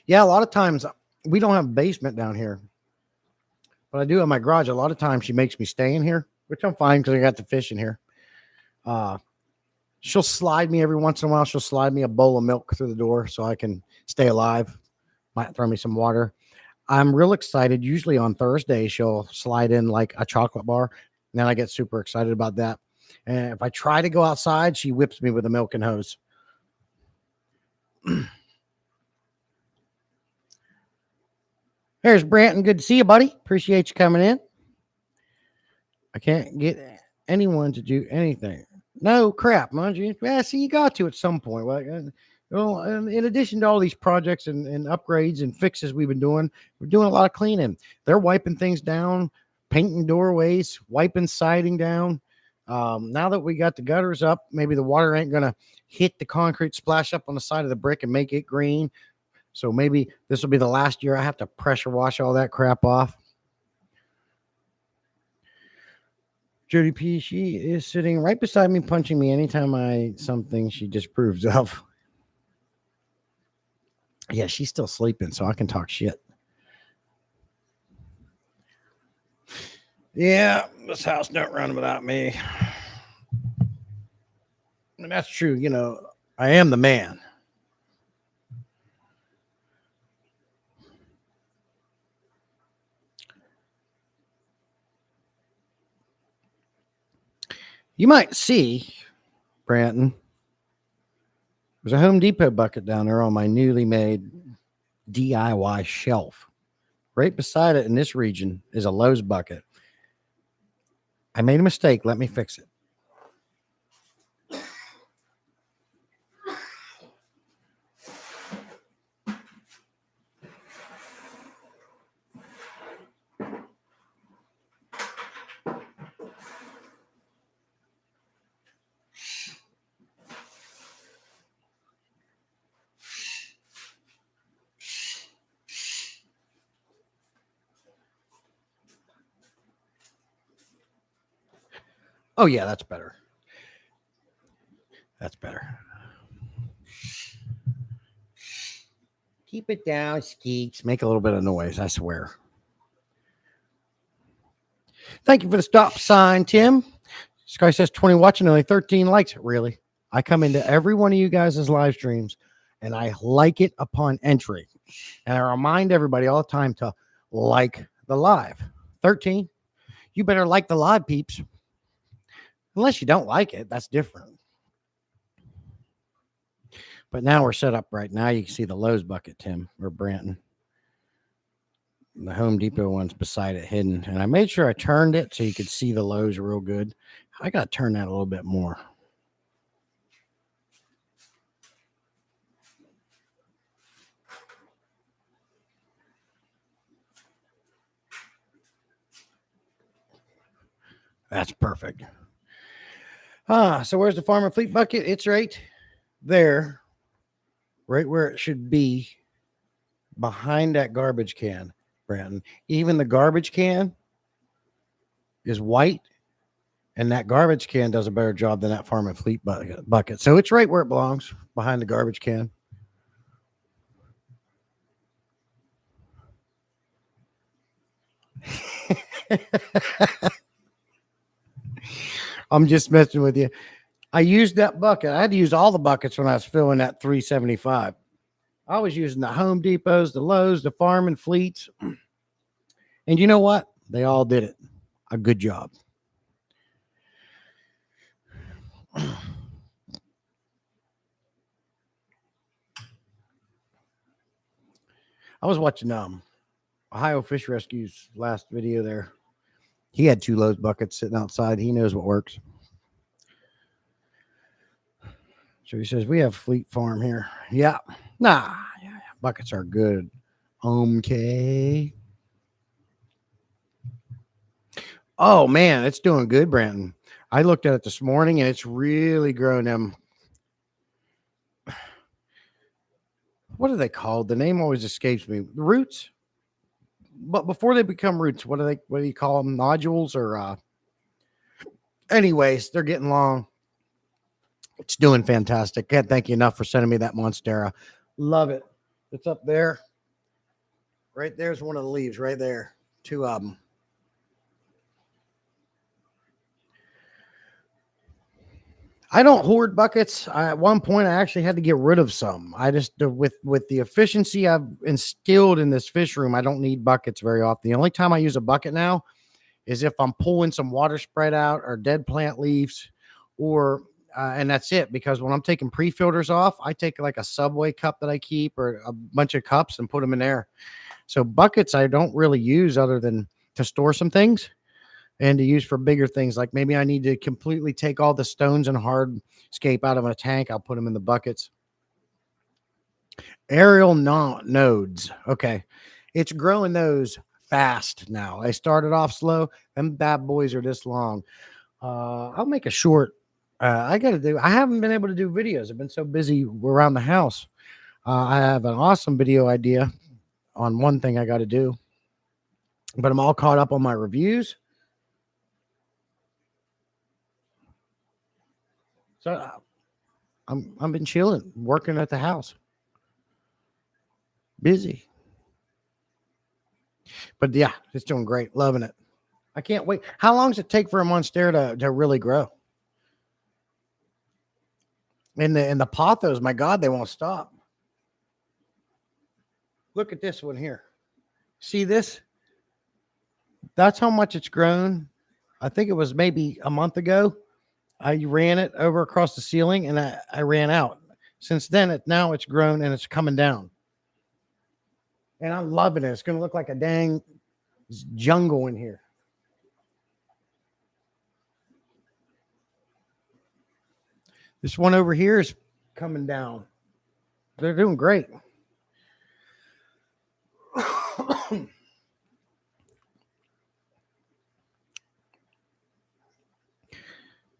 Yeah, a lot of times we don't have a basement down here. But I do have my garage. A lot of times she makes me stay in here, which I'm fine because I got the fish in here. She'll slide me every once in a while. She'll slide me a bowl of milk through the door so I can stay alive. Might throw me some water. I'm real excited. Usually on Thursday, she'll slide in like a chocolate bar. And then I get super excited about that. And if I try to go outside, she whips me with a milk and hose. There's Branton. Good to see you, buddy. Appreciate you coming in. I can't get anyone to do anything. No crap, mind you. Yeah, see, you got to at some point. Well, in addition to all these projects and upgrades and fixes we've been doing, we're doing a lot of cleaning. They're wiping things down, painting doorways, wiping siding down. Now that we got the gutters up, maybe the water ain't going to hit the concrete, splash up on the side of the brick and make it green. So maybe this will be the last year I have to pressure wash all that crap off. Jody P, she is sitting right beside me, punching me anytime something she disapproves of. Yeah, she's still sleeping, so I can talk shit. Yeah, this house don't run without me. And that's true. You know, I am the man. You might see, Branton, there's a Home Depot bucket down there on my newly made DIY shelf. Right beside it in this region is a Lowe's bucket. I made a mistake. Let me fix it. Oh, yeah, that's better. That's better. Keep it down, Skeeks. Make a little bit of noise, I swear. Thank you for the stop sign, Tim. This guy says 20 watching, only 13 likes. Really? I come into every one of you guys' live streams, and I like it upon entry. And I remind everybody all the time to like the live. 13. You better like the live, peeps. Unless you don't like it, that's different. But now we're set up right now. You can see the Lowe's bucket, Tim, or Branton. The Home Depot one's beside it hidden. And I made sure I turned it so you could see the Lowe's real good. I got to turn that a little bit more. That's perfect. So where's the Farm and Fleet bucket? It's right there, right where it should be, behind that garbage can, Brandon. Even the garbage can is white, and that garbage can does a better job than that Farm and Fleet bucket. So it's right where it belongs, behind the garbage can. I'm just messing with you. I used that bucket. I had to use all the buckets when I was filling that 375. I was using the Home Depots, the Lowe's, the Farm and Fleets. And you know what? They all did it. A good job. I was watching Ohio Fish Rescue's last video there. He had 2 Lowe's buckets sitting outside. He knows what works. So he says, we have Fleet Farm here. Yeah. Nah. Yeah, buckets are good. Okay. Oh, man. It's doing good, Branton. I looked at it this morning, and it's really grown them. what are they called? The name always escapes me. Roots. But before they become roots, what do you call them? Nodules or anyways, they're getting long. It's doing fantastic. Can't thank you enough for sending me that Monstera. Love it. It's up there. Right there's one of the leaves right there. Two of them. I don't hoard buckets. At one point, I actually had to get rid of some. I just with the efficiency I've instilled in this fish room, I don't need buckets very often. The only time I use a bucket now is if I'm pulling some water spread out or dead plant leaves, or and that's it. Because when I'm taking pre-filters off, I take like a Subway cup that I keep or a bunch of cups and put them in there. So buckets I don't really use other than to store some things and to use for bigger things. Like maybe I need to completely take all the stones and hardscape out of a tank. I'll put them in the buckets. Aerial nodes. Okay. It's growing those fast now. I started off slow. Them bad boys are this long. I'll make a short. I haven't been able to do videos. I've been so busy around the house. I have an awesome video idea on one thing I got to do, but I'm all caught up on my reviews. So I've been chilling, working at the house, busy. But yeah, it's doing great, loving it. I can't wait. How long does it take for a Monstera to really grow? And the pothos, my God, they won't stop. Look at this one here. See this? That's how much it's grown. I think it was maybe a month ago. I ran it over across the ceiling and I ran out. Since then, now it's grown and it's coming down. And I'm loving it. It's going to look like a dang jungle in here. This one over here is coming down. They're doing great.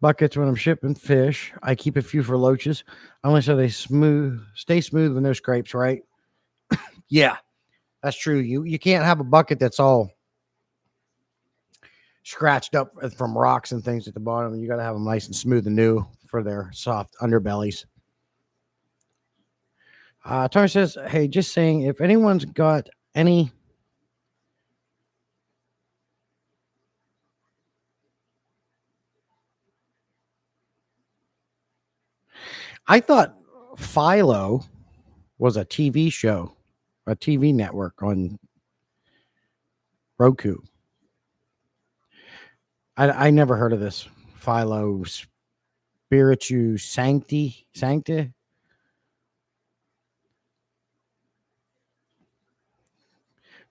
Buckets when I'm shipping fish. I keep a few for loaches. Only so they stay smooth with no scrapes, right? Yeah, that's true. You can't have a bucket that's all scratched up from rocks and things at the bottom. You got to have them nice and smooth and new for their soft underbellies. Tony says, hey, just saying, if anyone's got any I thought Philo was a TV show, a TV network on Roku. I never heard of this. Philo Spiritu Sancta.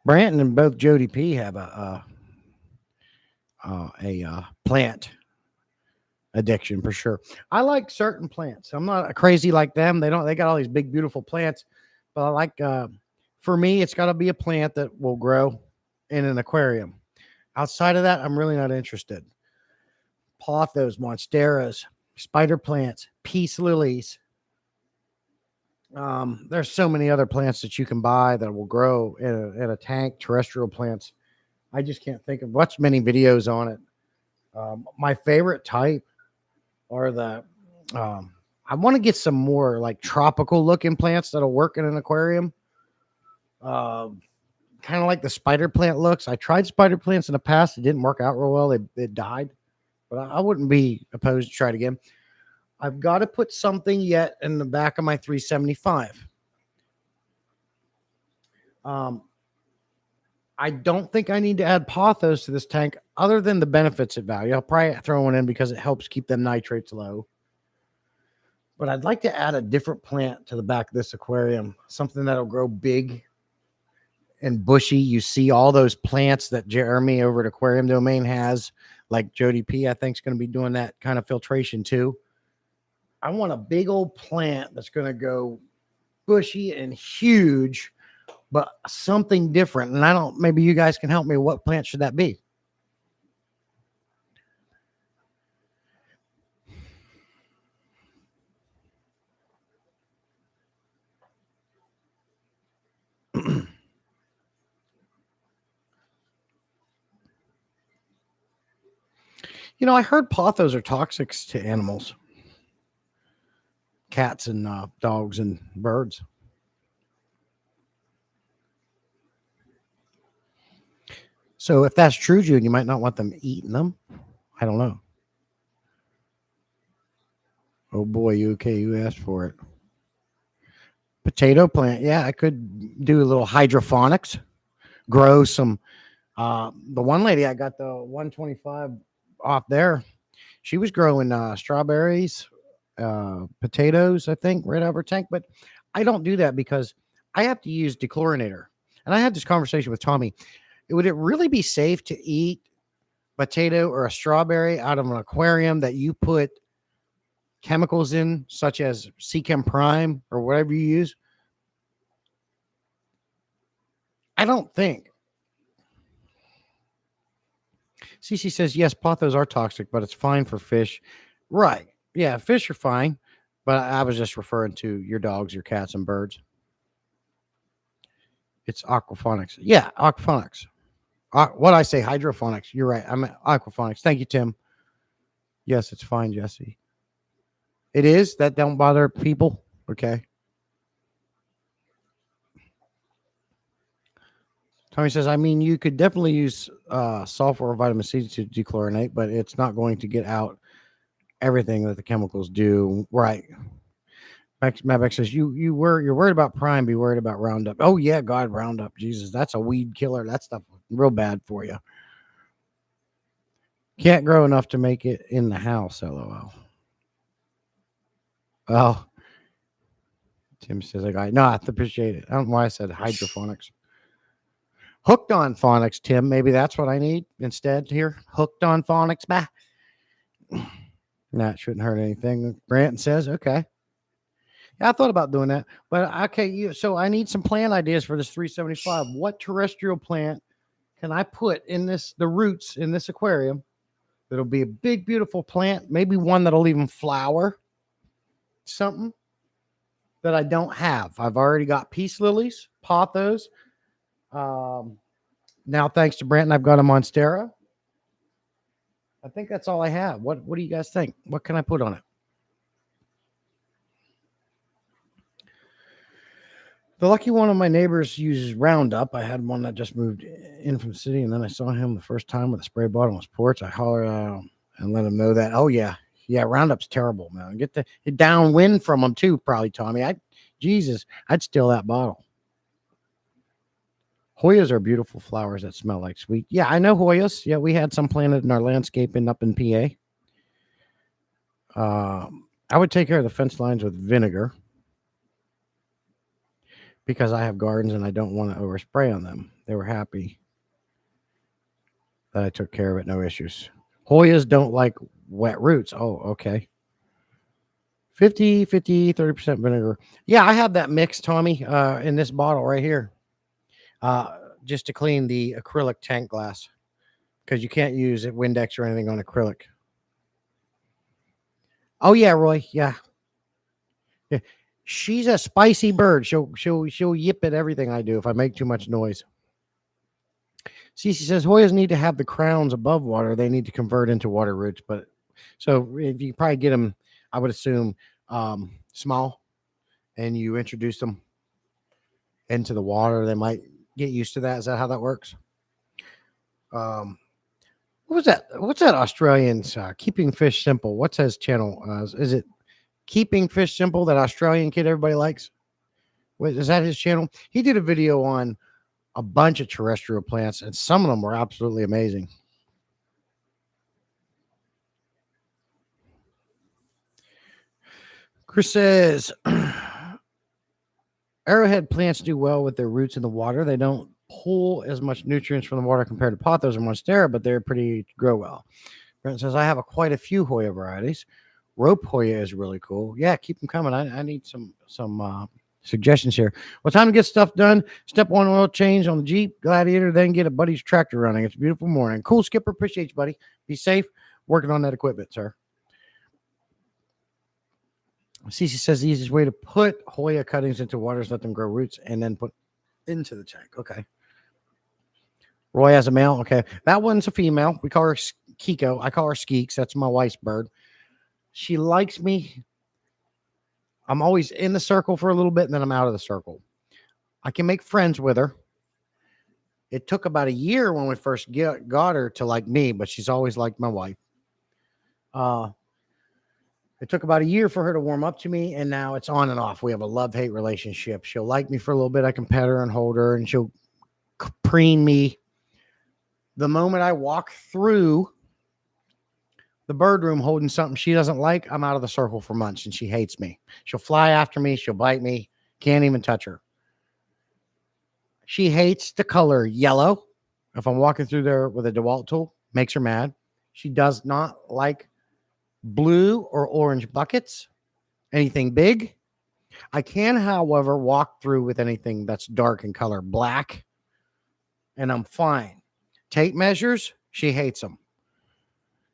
Branton and both Jody P have a plant addiction for sure. I like certain plants. I'm not crazy like them. They got all these big beautiful plants, but I like for me it's got to be a plant that will grow in an aquarium. Outside of that, I'm really not interested. Pothos, monsteras, spider plants, peace lilies. There's so many other plants that you can buy that will grow in a tank, terrestrial plants. I just can't think of watch many videos on it. My favorite type are the I want to get some more like tropical looking plants that'll work in an aquarium. Kind of like the spider plant looks. I tried spider plants in the past. It didn't work out real well. It died, but I wouldn't be opposed to try it again. I've got to put something yet in the back of my 375. I don't think I need to add pothos to this tank other than the benefits of value. I'll probably throw one in because it helps keep them nitrates low. But I'd like to add a different plant to the back of this aquarium, something that'll grow big and bushy. You see all those plants that Jeremy over at Aquarium Domain has, like Jody P, I think is going to be doing that kind of filtration too. I want a big old plant that's going to go bushy and huge, but something different. And maybe you guys can help me. What plant should that be? I heard pothos are toxic to animals, cats and dogs and birds. So if that's true, June, you might not want them eating them. I don't know. Oh boy, you okay? You asked for it. Potato plant. Yeah, I could do a little hydroponics, grow some. The one lady I got the 125 off there, she was growing strawberries, potatoes, I think, right out of her tank. But I don't do that because I have to use dechlorinator. And I had this conversation with Tommy. Would it really be safe to eat potato or a strawberry out of an aquarium that you put chemicals in, such as Seachem Prime or whatever you use? I don't think. CC says, yes, pothos are toxic, but it's fine for fish. Right. Yeah, fish are fine. But I was just referring to your dogs, your cats, and birds. It's aquaponics. Yeah, aquaponics. What I say, hydroponics. You're right. I'm aquaponics. Thank you, Tim. Yes, it's fine, Jesse. It is. That don't bother people. Okay. Tommy says, I mean, you could definitely use sulfur or vitamin C to dechlorinate, but it's not going to get out everything that the chemicals do. Right. Matt says, you're worried about Prime, be worried about Roundup. Oh, yeah, God, Roundup. Jesus, that's a weed killer. That stuff real bad for you. Can't grow enough to make it in the house, LOL. Oh, Tim says, I appreciate it. I don't know why I said hydroponics. Hooked on phonics, Tim. Maybe that's what I need instead here. Hooked on phonics. Bah. That shouldn't hurt anything. Branton says, okay. Yeah, I thought about doing that. But okay, so I need some plant ideas for this 375. What terrestrial plant can I put in the roots in this aquarium that'll be a big, beautiful plant? Maybe one that'll even flower. Something that I don't have. I've already got peace lilies, pothos. Now, thanks to Branton, I've got a monstera. I think that's all I have. What do you guys think? What can I put on it? The lucky one of my neighbors uses Roundup. I had one that just moved in from the city, and then I saw him the first time with a spray bottle on his porch. I hollered at him and let him know that. Oh yeah, Roundup's terrible, man. Get the downwind from them too, probably, Tommy. I'd steal that bottle. Hoyas are beautiful flowers that smell like sweet. Yeah, I know Hoyas. Yeah, we had some planted in our landscaping up in PA. I would take care of the fence lines with vinegar because I have gardens and I don't want to overspray on them. They were happy that I took care of it. No issues. Hoyas don't like wet roots. Oh, okay. 50, 30% vinegar. Yeah, I have that mix, Tommy, in this bottle right here. Just to clean the acrylic tank glass because you can't use it Windex or anything on acrylic. Oh yeah, Roy. Yeah. She's a spicy bird. She'll yip at everything I do if I make too much noise. Cece says Hoyas need to have the crowns above water. They need to convert into water roots. But so if you probably get them, I would assume small, and you introduce them into the water, they might get used to that. Is that how that works? What was that? What's that Australian's Keeping Fish Simple? What's his channel? Is it Keeping Fish Simple, that Australian kid everybody likes? Is that his channel? He did a video on a bunch of terrestrial plants, and some of them were absolutely amazing. Chris says, arrowhead plants do well with their roots in the water. They don't pull as much nutrients from the water compared to pothos or monstera, but they're pretty grow well. Brent says, I have quite a few Hoya varieties. Rope Hoya is really cool. Yeah, keep them coming. I need some suggestions here. Well, time to get stuff done. Step one, oil change on the Jeep Gladiator, then get a buddy's tractor running. It's a beautiful morning. Cool, Skipper. Appreciate you, buddy. Be safe working on that equipment, sir. Cece says the easiest way to put Hoya cuttings into water is let them grow roots and then put into the tank. Okay. Roy has a male. Okay. That one's a female. We call her Kiko. I call her Skeeks. That's my wife's bird. She likes me. I'm always in the circle for a little bit, and then I'm out of the circle. I can make friends with her. It took about a year when we first got her to like me, but she's always liked my wife. It took about a year for her to warm up to me, and now it's on and off. We have a love-hate relationship. She'll like me for a little bit. I can pet her and hold her, and she'll preen me. The moment I walk through the bird room holding something she doesn't like, I'm out of the circle for months, and she hates me. She'll fly after me. She'll bite me. Can't even touch her. She hates the color yellow. If I'm walking through there with a DeWalt tool, makes her mad. She does not like blue or orange buckets, anything big. I can, however, walk through with anything that's dark in color, black, and I'm fine. Tape measures, she hates them.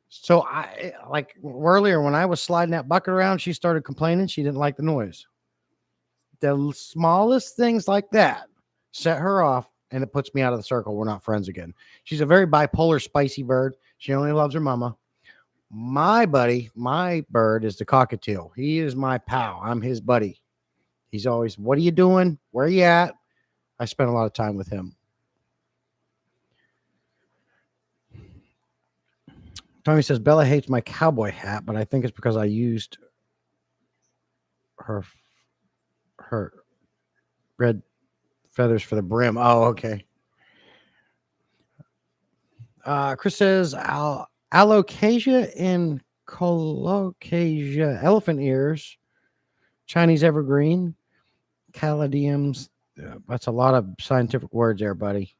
So I like earlier when I was sliding that bucket around, she started complaining she didn't like the noise. The smallest things like that set her off, and it puts me out of the circle. We're not friends again. She's a very bipolar, spicy bird. She only loves her mama. My buddy, my bird is the cockatiel. He is my pal. I'm his buddy. He's always, what are you doing? Where are you at? I spend a lot of time with him. Tommy says, Bella hates my cowboy hat, but I think it's because I used her red feathers for the brim. Oh, okay. Chris says, Alocasia and Colocasia, elephant ears, Chinese evergreen, caladiums. That's a lot of scientific words there, buddy.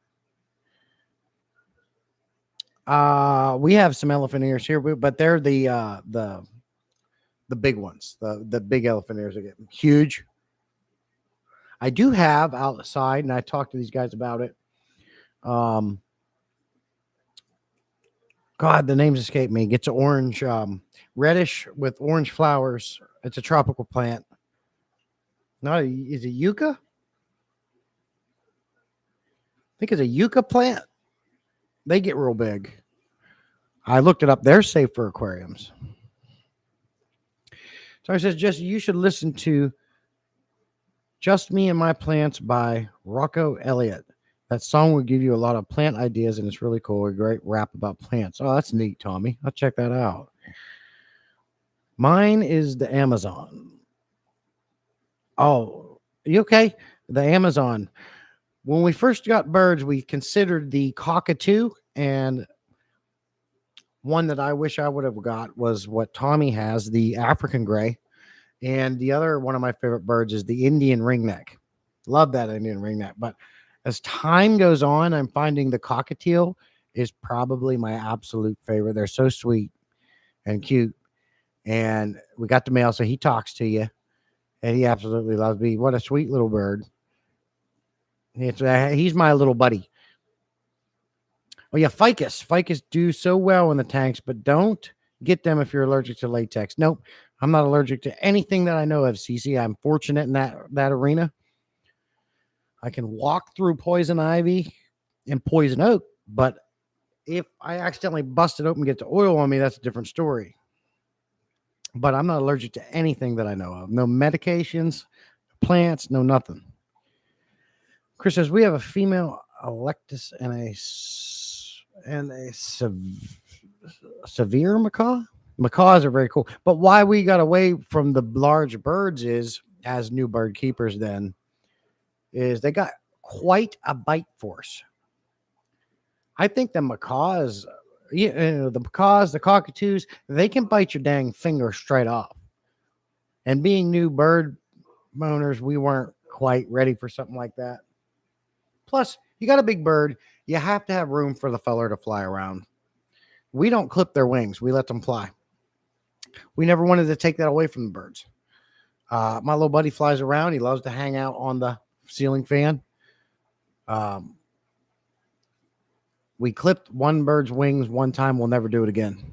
We have some elephant ears here, but they're the big ones, the big elephant ears are getting huge. I do have outside, and I talked to these guys about it. God, the names escape me. It gets orange, reddish with orange flowers. It's a tropical plant. Is it yucca? I think it's a yucca plant. They get real big. I looked it up. They're safe for aquariums. So it says, just you should listen to Just Me and My Plants by Rocco Elliott. That song will give you a lot of plant ideas, and it's really cool. A great rap about plants. Oh, that's neat, Tommy. I'll check that out. Mine is the Amazon. Oh, you okay? The Amazon. When we first got birds, we considered the cockatoo, and one that I wish I would have got was what Tommy has, the African gray. And the other one of my favorite birds is the Indian ringneck. Love that Indian ringneck. But as time goes on, I'm finding the cockatiel is probably my absolute favorite. They're so sweet and cute. And we got the male, so he talks to you. And he absolutely loves me. What a sweet little bird. He's my little buddy. Oh, yeah, ficus. Ficus do so well in the tanks, but don't get them if you're allergic to latex. Nope, I'm not allergic to anything that I know of, CC. I'm fortunate in that arena. I can walk through poison ivy and poison oak, but if I accidentally bust it open and get the oil on me, that's a different story. But I'm not allergic to anything that I know of. No medications, plants, no nothing. Chris says, we have a female Electus and a severe macaw. Macaws are very cool. But why we got away from the large birds is, as new bird keepers then, is they got quite a bite force. I think the macaws, the macaws, the cockatoos, they can bite your dang finger straight off. And being new bird owners, we weren't quite ready for something like that. Plus, you got a big bird, you have to have room for the feller to fly around. We don't clip their wings. We let them fly. We never wanted to take that away from the birds. My little buddy flies around. He loves to hang out on the ceiling fan. We clipped one bird's wings one time. We'll never do it again.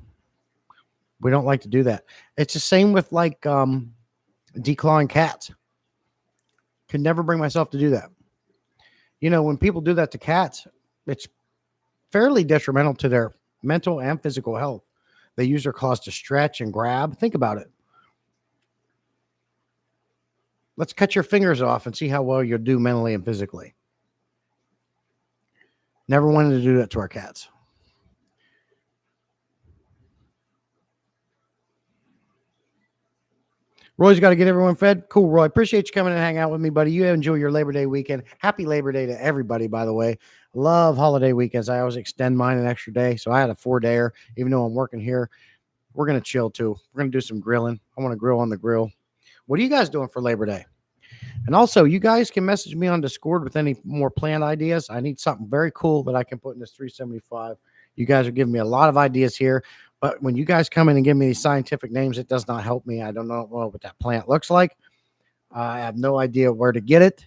We don't like to do that. It's the same with like declawing cats. Could never bring myself to do that. You know, when people do that to cats, it's fairly detrimental to their mental and physical health. They use their claws to stretch and grab. Think about it. Let's cut your fingers off and see how well you'll do mentally and physically. Never wanted to do that to our cats. Roy's got to get everyone fed. Cool, Roy. Appreciate you coming and hang out with me, buddy. You enjoy your Labor Day weekend. Happy Labor Day to everybody, by the way. Love holiday weekends. I always extend mine an extra day. So I had a 4-dayer, even though I'm working here. We're going to chill too. We're going to do some grilling. I want to grill on the grill. What are you guys doing for Labor Day? And also, you guys can message me on Discord with any more plant ideas. I need something very cool that I can put in this 375. You guys are giving me a lot of ideas here. But when you guys come in and give me these scientific names, it does not help me. I don't know what that plant looks like. I have no idea where to get it.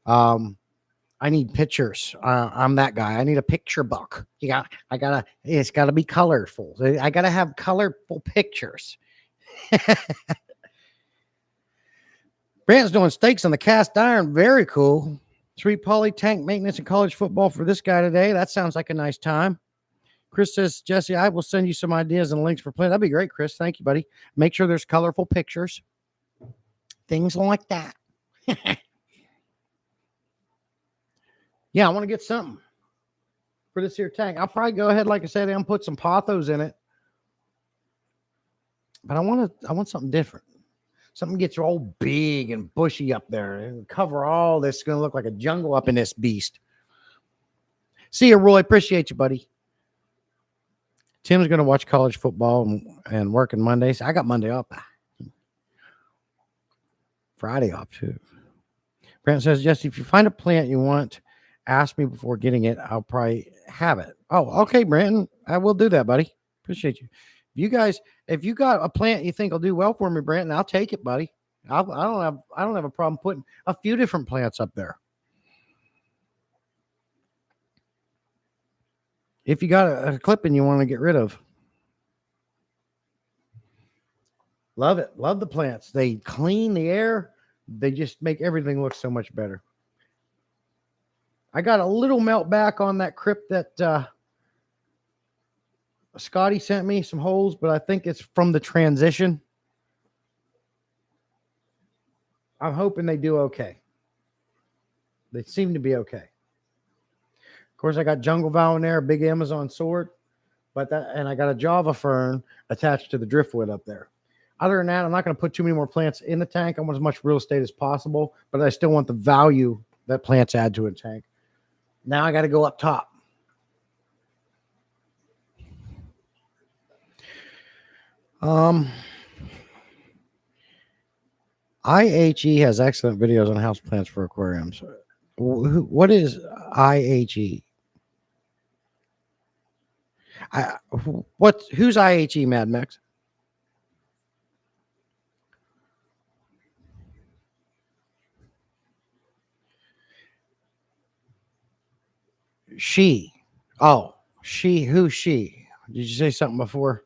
I need pictures. I'm that guy. I need a picture book. It's got to be colorful. I got to have colorful pictures. Brant's doing steaks on the cast iron. Very cool. 3 poly tank maintenance and college football for this guy today. That sounds like a nice time. Chris says, Jesse, I will send you some ideas and links for plant. That'd be great, Chris. Thank you, buddy. Make sure there's colorful pictures. Things like that. Yeah, I want to get something for this here tank. I'll probably go ahead, like I said, and put some pothos in it. But I want something different. Something gets all big and bushy up there and cover all this. It's going to look like a jungle up in this beast. See you, Roy. Appreciate you, buddy. Tim's going to watch college football and working Mondays. I got Monday off. Friday off, too. Brent says, Jesse, if you find a plant you want, ask me before getting it. I'll probably have it. Oh, okay, Brandon. I will do that, buddy. Appreciate you. If you got a plant you think will do well for me, Brandon, I'll take it, buddy. I don't have a problem putting a few different plants up there. If you got a clipping you want to get rid of. Love it. Love the plants. They clean the air. They just make everything look so much better. I got a little melt back on that crypt that Scotty sent me, some holes, but I think it's from the transition. I'm hoping they do okay. They seem to be okay. Of course, I got jungle vow in there, a big Amazon sword, and I got a Java fern attached to the driftwood up there. Other than that, I'm not going to put too many more plants in the tank. I want as much real estate as possible, but I still want the value that plants add to a tank. Now I got to go up top. IHE has excellent videos on house plants for aquariums. What is IHE? Who's IHE, Mad Max? She. Oh, she. Who's she? Did you say something before?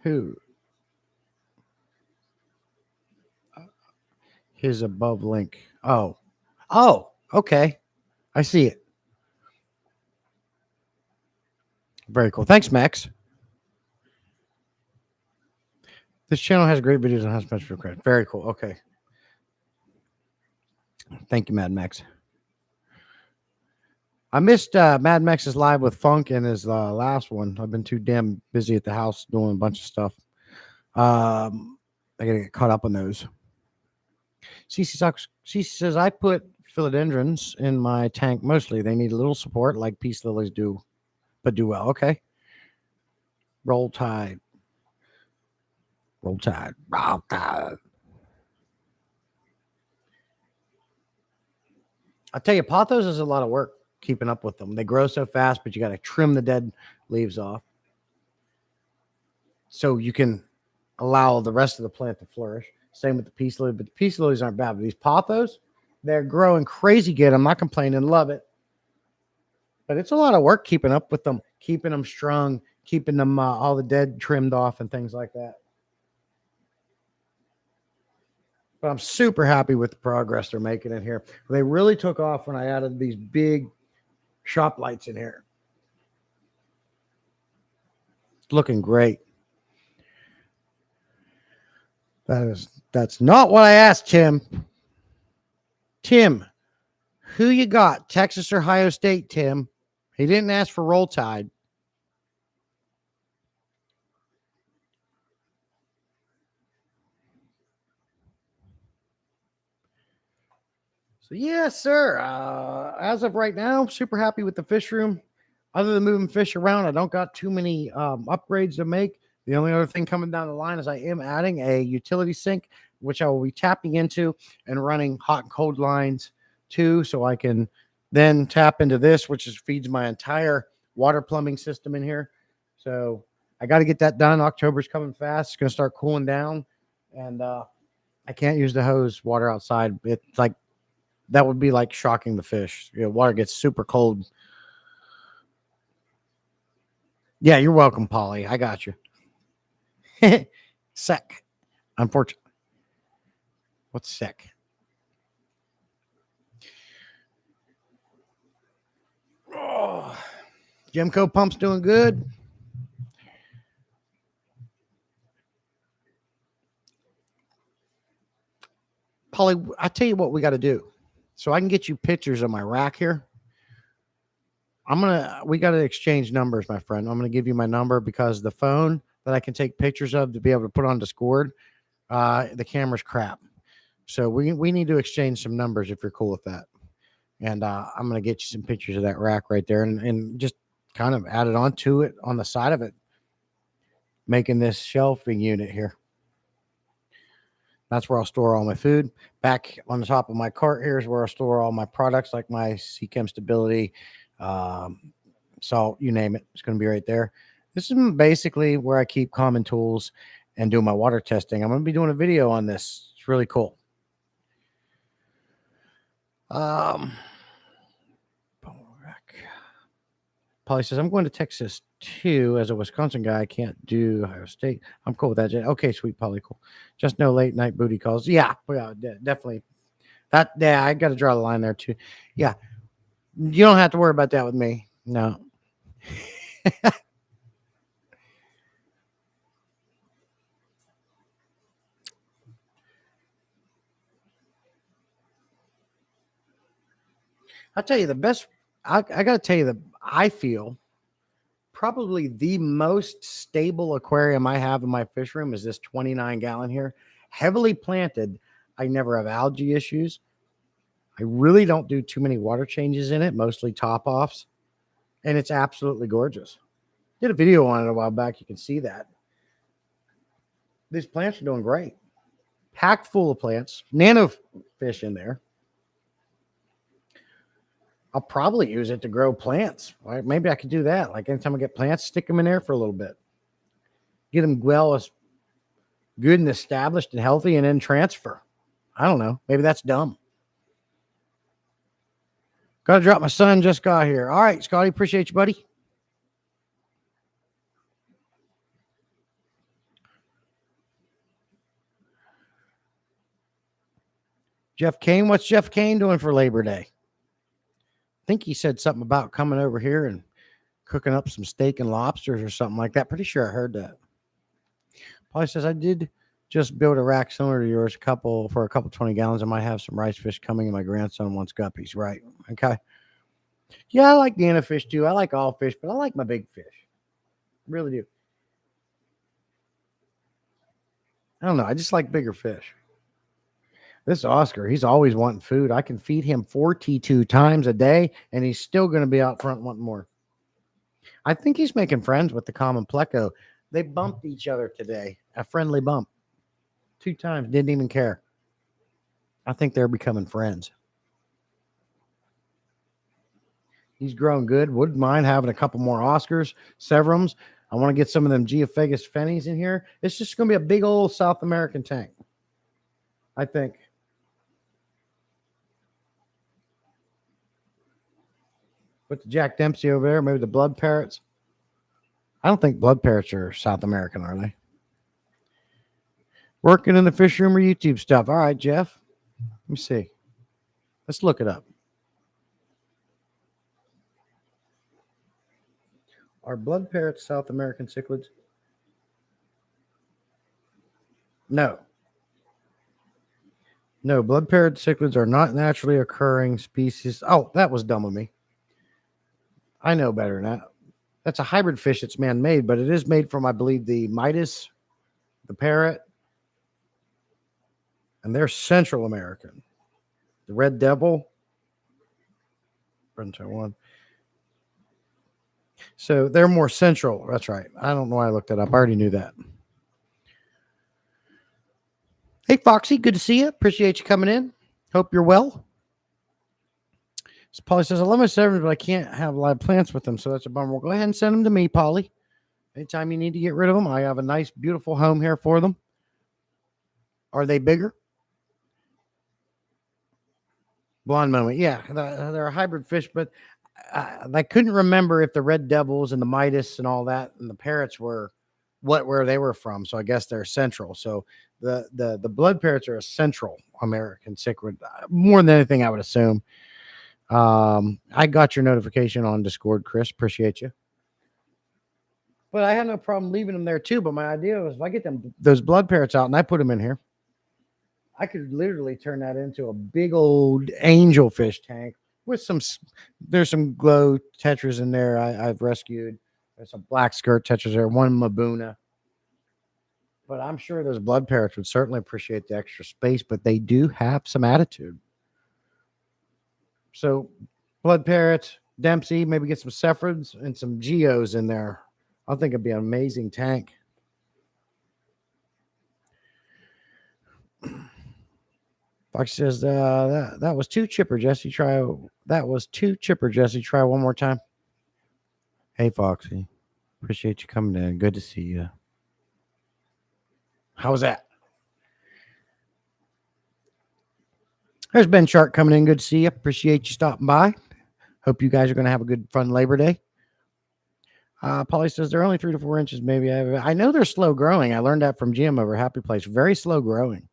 Who? His above link. Oh, okay. I see it. Very cool. Thanks, Max. This channel has great videos on house plants for credit. Very cool. Okay. Thank you, Mad Max. I missed Mad Max's live with Funk and his last one. I've been too damn busy at the house doing a bunch of stuff. I gotta get caught up on those. Cece says, I put philodendrons in my tank mostly. They need a little support like peace lilies do, but do well. Okay. Roll Tide. Roll Tide. Roll Tide. I tell you, pothos is a lot of work keeping up with them. They grow so fast, but you got to trim the dead leaves off so you can allow the rest of the plant to flourish. Same with the peace lily, but the peace lilies aren't bad. But these pothos, they're growing crazy good. I'm not complaining. Love it. But it's a lot of work keeping up with them, keeping them strung, keeping them all the dead trimmed off and things like that. But I'm super happy with the progress they're making in here. They really took off when I added these big shop lights in here. It's looking great. That's not what I asked, Tim. Tim, who you got? Texas or Ohio State, Tim? He didn't ask for Roll Tide. So yes, sir. As of right now, super happy with the fish room. Other than moving fish around, I don't got too many upgrades to make. The only other thing coming down the line is I am adding a utility sink, which I will be tapping into and running hot and cold lines too, so I can then tap into this, which is feeds my entire water plumbing system in here. So I got to get that done. October's coming fast. It's going to start cooling down, and I can't use the hose water outside. It's like that would be like shocking the fish. You know, water gets super cold. Yeah, you're welcome, Polly. I got you. Sec. Unfortunately. What's sec? Oh, Gemco pump's doing good. Polly, I tell you what we got to do. So I can get you pictures of my rack here. We got to exchange numbers, my friend. I'm going to give you my number because the phone that I can take pictures of to be able to put on Discord, the camera's crap. So we need to exchange some numbers if you're cool with that. And I'm going to get you some pictures of that rack right there and just kind of add it onto it on the side of it, making this shelving unit here. That's where I'll store all my food. Back on the top of my cart here is where I'll store all my products like my Seachem Stability, salt, you name it. It's going to be right there. This is basically where I keep common tools and do my water testing. I'm going to be doing a video on this. It's really cool. Polly says, I'm going to Texas too. As a Wisconsin guy, I can't do Ohio State. I'm cool with that. Okay, sweet, Polly, cool. Just no late night booty calls. Yeah, definitely. I got to draw the line there too. Yeah, you don't have to worry about that with me. No. I'll tell you the best. I got to tell you that I feel probably the most stable aquarium I have in my fish room is this 29-gallon here, heavily planted. I never have algae issues. I really don't do too many water changes in it, mostly top offs, and it's absolutely gorgeous. Did a video on it a while back. You can see that. These plants are doing great. Packed full of plants, nano fish in there. I'll probably use it to grow plants. Right? Maybe I could do that. Like anytime I get plants, stick them in there for a little bit. Get them well as good and established and healthy and then transfer. I don't know. Maybe that's dumb. Got to drop. My son just got here. All right, Scotty. Appreciate you, buddy. Jeff Kane. What's Jeff Kane doing for Labor Day? I think he said something about coming over here and cooking up some steak and lobsters or something like that. Pretty sure I heard that. Polly says, I did just build a rack similar to yours, for a couple 20 gallons. I might have some rice fish coming, and my grandson wants guppies. Right. Okay. Yeah, I like Nana fish too. I like all fish, but I like my big fish. Really do. I don't know. I just like bigger fish. This Oscar, he's always wanting food. I can feed him 42 times a day, and he's still going to be out front wanting more. I think he's making friends with the common pleco. They bumped each other today. A friendly bump. 2 times. Didn't even care. I think they're becoming friends. He's grown good. Wouldn't mind having a couple more Oscars, Severums. I want to get some of them Geophagus Fennies in here. It's just going to be a big old South American tank, I think. Put the Jack Dempsey over there. Maybe the blood parrots. I don't think blood parrots are South American, are they? Working in the fish room or YouTube stuff. All right, Jeff. Let me see. Let's look it up. Are blood parrots South American cichlids? No. No, blood parrot cichlids are not naturally occurring species. Oh, that was dumb of me. I know better than that. That's a hybrid fish that's man-made, but it is made from, I believe, the Midas, the parrot, and they're Central American. The red devil, from Taiwan. So they're more central. That's right. I don't know why I looked that up. I already knew that. Hey, Foxy, good to see you. Appreciate you coming in. Hope you're well. So Polly says, I love my servants, but I can't have live plants with them, so that's a bummer. Well, go ahead and send them to me, Polly. Anytime you need to get rid of them, I have a nice, beautiful home here for them. Are they bigger? Blonde moment. Yeah, they're a hybrid fish, but I couldn't remember if the red devils and the Midas and all that and the parrots were where they were from. So I guess they're central. So the blood parrots are a Central American cichlid. More than anything, I would assume. I got your notification on Discord, Chris. Appreciate you. But I had no problem leaving them there too. But my idea was if I get those blood parrots out and I put them in here, I could literally turn that into a big old angelfish tank with there's some glow tetras in there I've rescued. There's some black skirt tetras there, one Mabuna. But I'm sure those blood parrots would certainly appreciate the extra space, but they do have some attitude. So blood parrots, Dempsey, maybe get some Cephids and some Geos in there. I think it'd be an amazing tank. Fox says that was too chipper, Jesse. That was too chipper, Jesse. Try one more time. Hey, Foxy. Appreciate you coming in. Good to see you. How was that? There's Ben Shark coming in. Good to see you. Appreciate you stopping by. Hope you guys are going to have a good, fun Labor Day. Polly says they're only 3 to 4 inches. Maybe I know they're slow growing. I learned that from Jim over Happy Place. Very slow growing.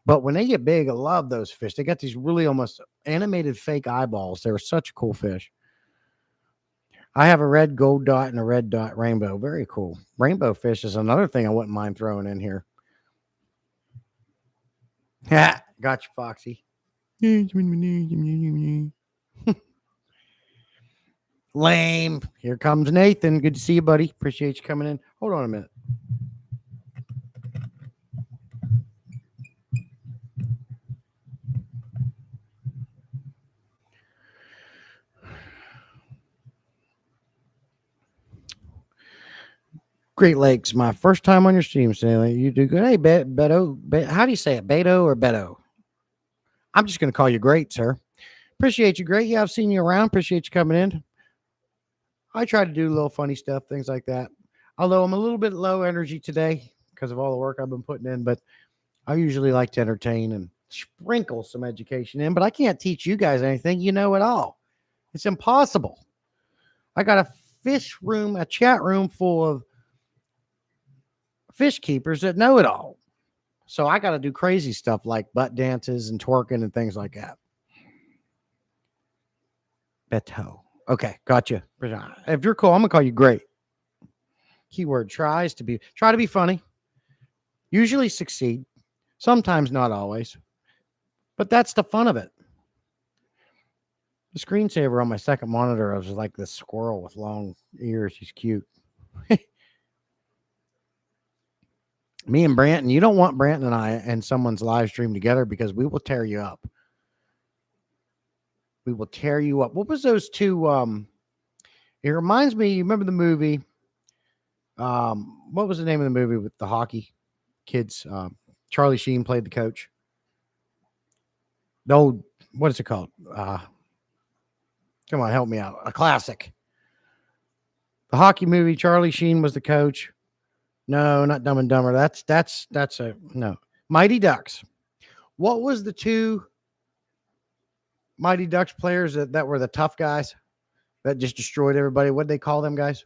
But when they get big, I love those fish. They got these really almost animated fake eyeballs. They're such a cool fish. I have a red gold dot and a red dot rainbow. Very cool. Rainbow fish is another thing I wouldn't mind throwing in here. Ha! Gotcha, Foxy. Lame. Here comes Nathan. Good to see you, buddy. Appreciate you coming in. Hold on a minute. Great Lakes, my first time on your stream, Stanley. You do good. Hey, Beto. How do you say it? Beto or Beto? I'm just going to call you Great, sir. Appreciate you, Great. Yeah, I've seen you around. Appreciate you coming in. I try to do a little funny stuff, things like that. Although I'm a little bit low energy today because of all the work I've been putting in, but I usually like to entertain and sprinkle some education in, but I can't teach you guys anything. You know it all. It's impossible. I got a chat room full of fish keepers that know it all. So I got to do crazy stuff like butt dances and twerking and things like that. Beto. Okay, gotcha. If you're cool, I'm gonna call you Great. Keyword try to be funny. Usually succeed. Sometimes not always. But that's the fun of it. The screensaver on my second monitor was like this squirrel with long ears. He's cute. Me and Branton, you don't want Branton and I and someone's live stream together because we will tear you up. We will tear you up. What was those two? It reminds me, you remember the movie? What was the name of the movie with the hockey kids? Charlie Sheen played the coach. No, what is it called? Come on, help me out. A classic. The hockey movie, Charlie Sheen was the coach. No, not Dumb and Dumber. That's a no. Mighty Ducks. What was the two Mighty Ducks players that were the tough guys that just destroyed everybody? What'd they call them guys?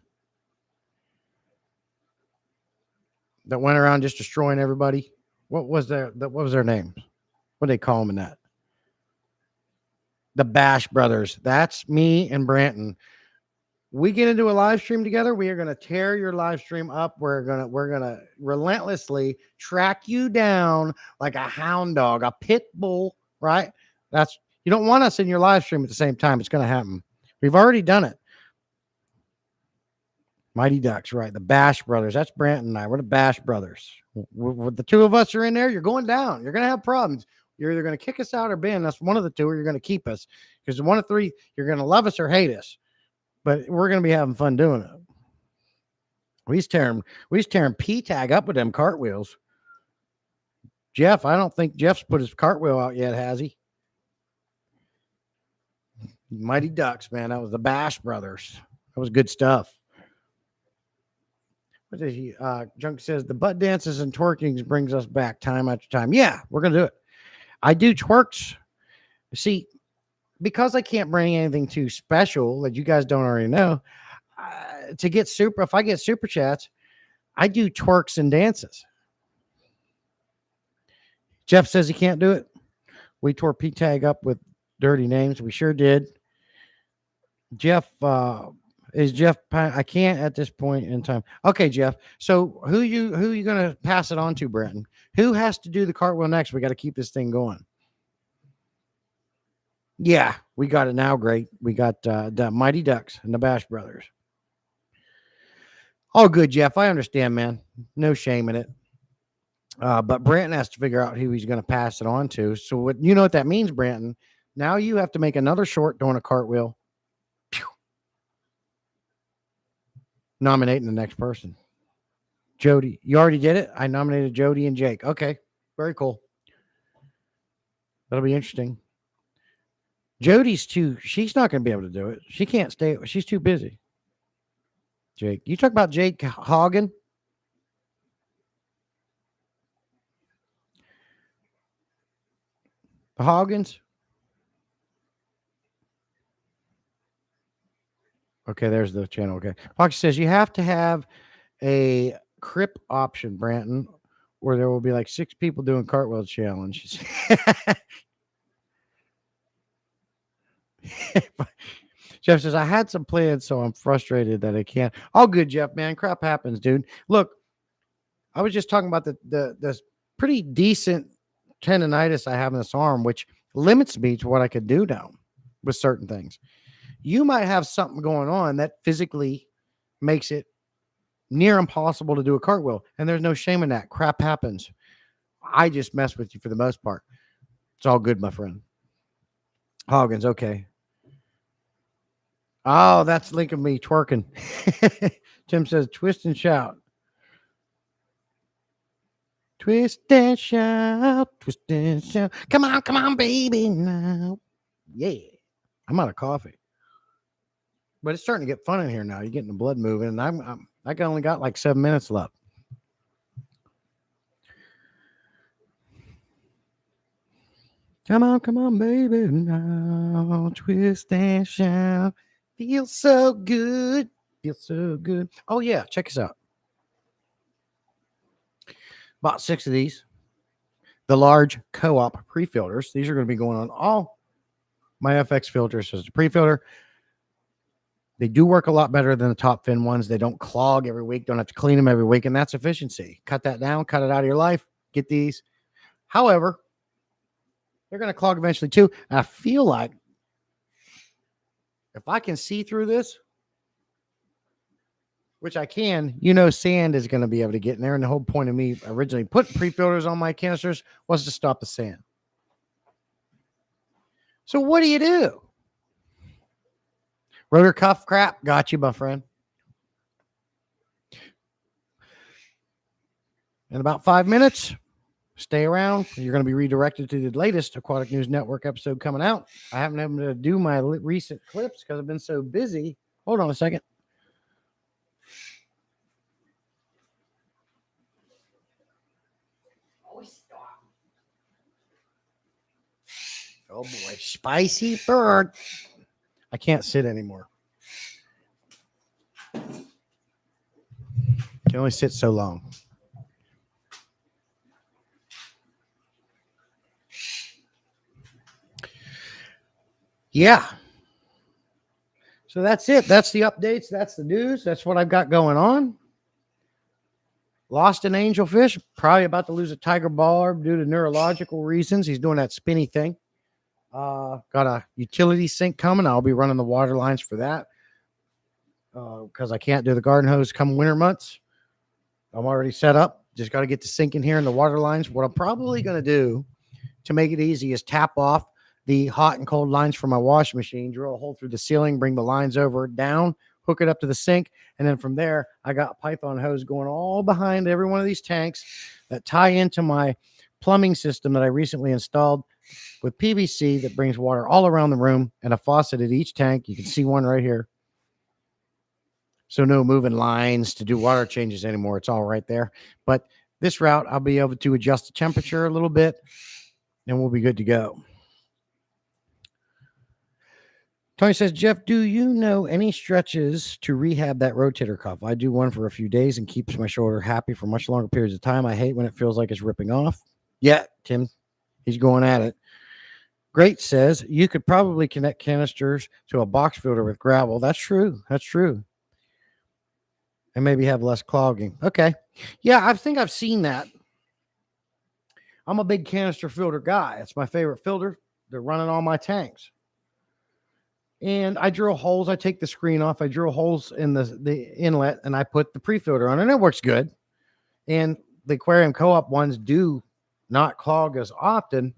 That went around just destroying everybody. What was their name? What did they call them in that? The Bash Brothers. That's me and Branton. we get into a live stream together, we are going to tear your live stream up. We're going to relentlessly track you down like a hound dog, a pit bull, right? You don't want us in your live stream at the same time. It's going to happen. We've already done it. Mighty Ducks, right? The Bash Brothers. That's Brant and I. We're the Bash Brothers. The two of us are in there. You're going down. You're going to have problems. You're either going to kick us out or ban us, one of the two, or you're going to keep us. Because one of three, you're going to love us or hate us. But we're going to be having fun doing it. We tearing P-Tag up with them cartwheels. Jeff, I don't think Jeff's put his cartwheel out yet, has he? Mighty Ducks, man. That was the Bash Brothers. That was good stuff. What did he? Junk says the butt dances and twerkings brings us back time after time. Yeah, we're going to do it. I do twerks. See, because I can't bring anything too special that you guys don't already know, if I get super chats, I do twerks and dances. Jeff says he can't do it. We tore P-Tag up with dirty names. We sure did. Jeff, I can't at this point in time. Okay, Jeff. So who you going to pass it on to, Brenton? Who has to do the cartwheel next? We got to keep this thing going. Yeah, we got it now. Great. We got the Mighty Ducks and the Bash Brothers. All good, Jeff. I understand, man. No shame in it. But Branton has to figure out who he's going to pass it on to. So what you know what that means, Branton? Now you have to make another short doing a cartwheel. Pew. Nominating the next person. Jody, you already did it? I nominated Jody and Jake. Okay, very cool. That'll be interesting. She's not going to be able to do it. She can't stay. She's too busy. Jake, you talk about Jake Hagen? The Hoggins? Okay, there's the channel. Okay. Fox says you have to have a crip option, Branton, or there will be like 6 people doing cartwheel challenges. Jeff says, I had some plans, so I'm frustrated that I can't. All good, Jeff, man. Crap happens, dude. Look, I was just talking about the pretty decent tendonitis I have in this arm, which limits me to what I could do now with certain things. You might have something going on that physically makes it near impossible to do a cartwheel, and there's no shame in that. Crap happens. I just mess with you for the most part. It's all good, my friend. Hoggins, okay. Oh, that's linking me twerking. Tim says, twist and shout. Twist and shout. Twist and shout. Come on, baby, now. Yeah. I'm out of coffee. But it's starting to get fun in here now. You're getting the blood moving, and I only got like 7 minutes left. Come on, baby, now. Twist and shout. Feels so good. Feels so good. Oh, yeah. Check us out. Bought 6 of these. The large co-op pre-filters. These are going to be going on all my FX filters as a pre-filter. They do work a lot better than the top fin ones. They don't clog every week. Don't have to clean them every week. And that's efficiency. Cut that down. Cut it out of your life. Get these. However, they're going to clog eventually too. And I feel like if I can see through this, which I can, sand is going to be able to get in there. And the whole point of me originally putting pre-filters on my canisters was to stop the sand. So what do? Rotor cuff crap. Got you, my friend. In about 5 minutes, stay around. You're going to be redirected to the latest Aquatic News Network episode coming out. I haven't been able to do my recent clips because I've been so busy. Hold on a second. Oh boy, spicy bird. I can't sit anymore. Can only sit so long. Yeah. So that's it. That's the updates. That's the news. That's what I've got going on. Lost an angelfish. Probably about to lose a tiger barb due to neurological reasons. He's doing that spinny thing. Got a utility sink coming. I'll be running the water lines for that because I can't do the garden hose come winter months. I'm already set up. Just got to get the sink in here and the water lines. What I'm probably going to do to make it easy is tap off the hot and cold lines from my washing machine, drill a hole through the ceiling, bring the lines over down, hook it up to the sink. And then from there, I got a Python hose going all behind every one of these tanks that tie into my plumbing system that I recently installed with PVC that brings water all around the room and a faucet at each tank. You can see one right here. So no moving lines to do water changes anymore. It's all right there. But this route, I'll be able to adjust the temperature a little bit and we'll be good to go. Tony says, Jeff, do you know any stretches to rehab that rotator cuff? I do one for a few days and keeps my shoulder happy for much longer periods of time. I hate when it feels like it's ripping off. Yeah, Tim, he's going at it. Great says, you could probably connect canisters to a box filter with gravel. That's true. That's true. And maybe have less clogging. Okay. Yeah, I think I've seen that. I'm a big canister filter guy. It's my favorite filter. They're running all my tanks. And I drill holes. I take the screen off. I drill holes in the inlet, and I put the pre-filter on, and it works good. And the Aquarium Co-op ones do not clog as often,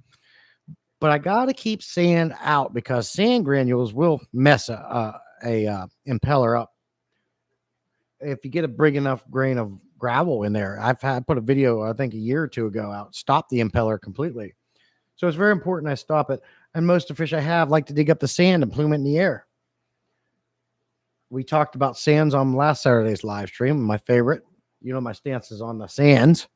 but I got to keep sand out because sand granules will mess a impeller up. If you get a big enough grain of gravel in there, I put a video, I think a year or two ago out, stop the impeller completely. So it's very important I stop it. And most of the fish I have like to dig up the sand and plume it in the air. We talked about sands on last Saturday's live stream. My favorite, you know, my stance is on the sands.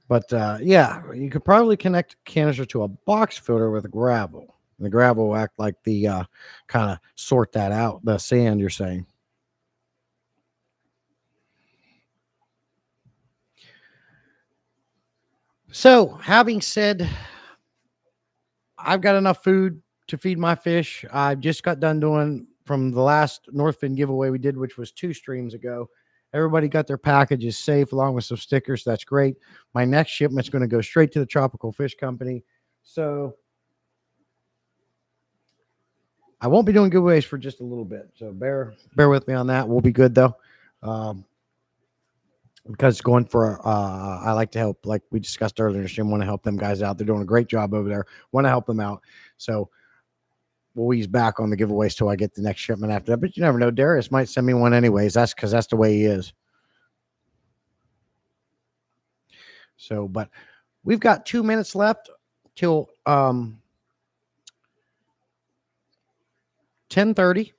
But yeah, you could probably connect a canister to a box filter with gravel. And the gravel will act like the kind of sort that out, the sand you're saying. So, having said, I've got enough food to feed my fish. I just got done doing from the last Northfin giveaway we did, which was 2 streams ago. Everybody got their packages safe along with some stickers. That's great. My next shipment's going to go straight to the Tropical Fish Company. So I won't be doing giveaways for just a little bit. So bear with me on that. We'll be good though. Because going for, I like to help, like we discussed earlier in the stream, want to help them guys out. They're doing a great job over there. Want to help them out. So we'll ease back on the giveaways till I get the next shipment after that. But you never know. Darius might send me one anyways. That's because that's the way he is. So, but we've got 2 minutes left till 10:30.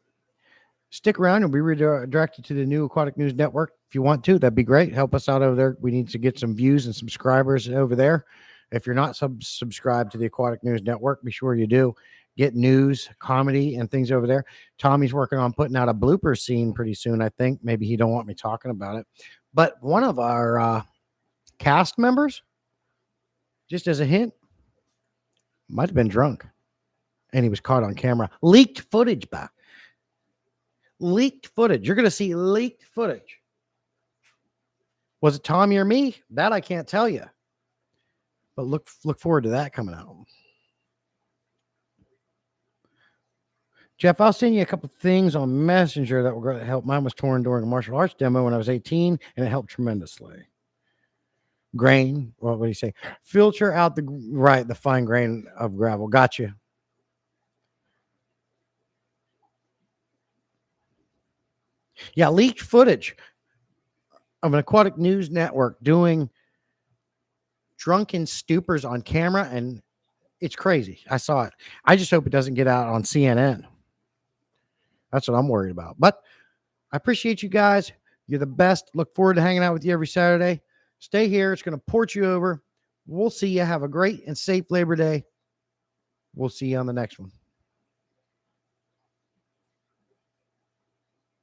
Stick around and be redirected to the new Aquatic News Network. If you want to, that'd be great. Help us out over there. We need to get some views and subscribers over there. If you're not subscribed to the Aquatic News Network, be sure you do. Get news, comedy, and things over there. Tommy's working on putting out a blooper scene pretty soon, I think. Maybe he don't want me talking about it. But one of our cast members, just as a hint, might have been drunk. And he was caught on camera. Leaked footage back. Leaked footage. You're going to see leaked footage. Was it Tommy or me? That I can't tell you. But look forward to that coming out. Jeff, I'll send you a couple things on Messenger that will going to help. Mine was torn during a martial arts demo when I was 18, and it helped tremendously. Grain. What do you say? Filter out the fine grain of gravel. Gotcha. Yeah, leaked footage of an Aquatic News Network doing drunken stupors on camera, and it's crazy. I saw it. I just hope it doesn't get out on CNN. That's what I'm worried about. But I appreciate you guys. You're the best. Look forward to hanging out with you every Saturday. Stay here. It's going to port you over. We'll see you. Have a great and safe Labor Day. We'll see you on the next one.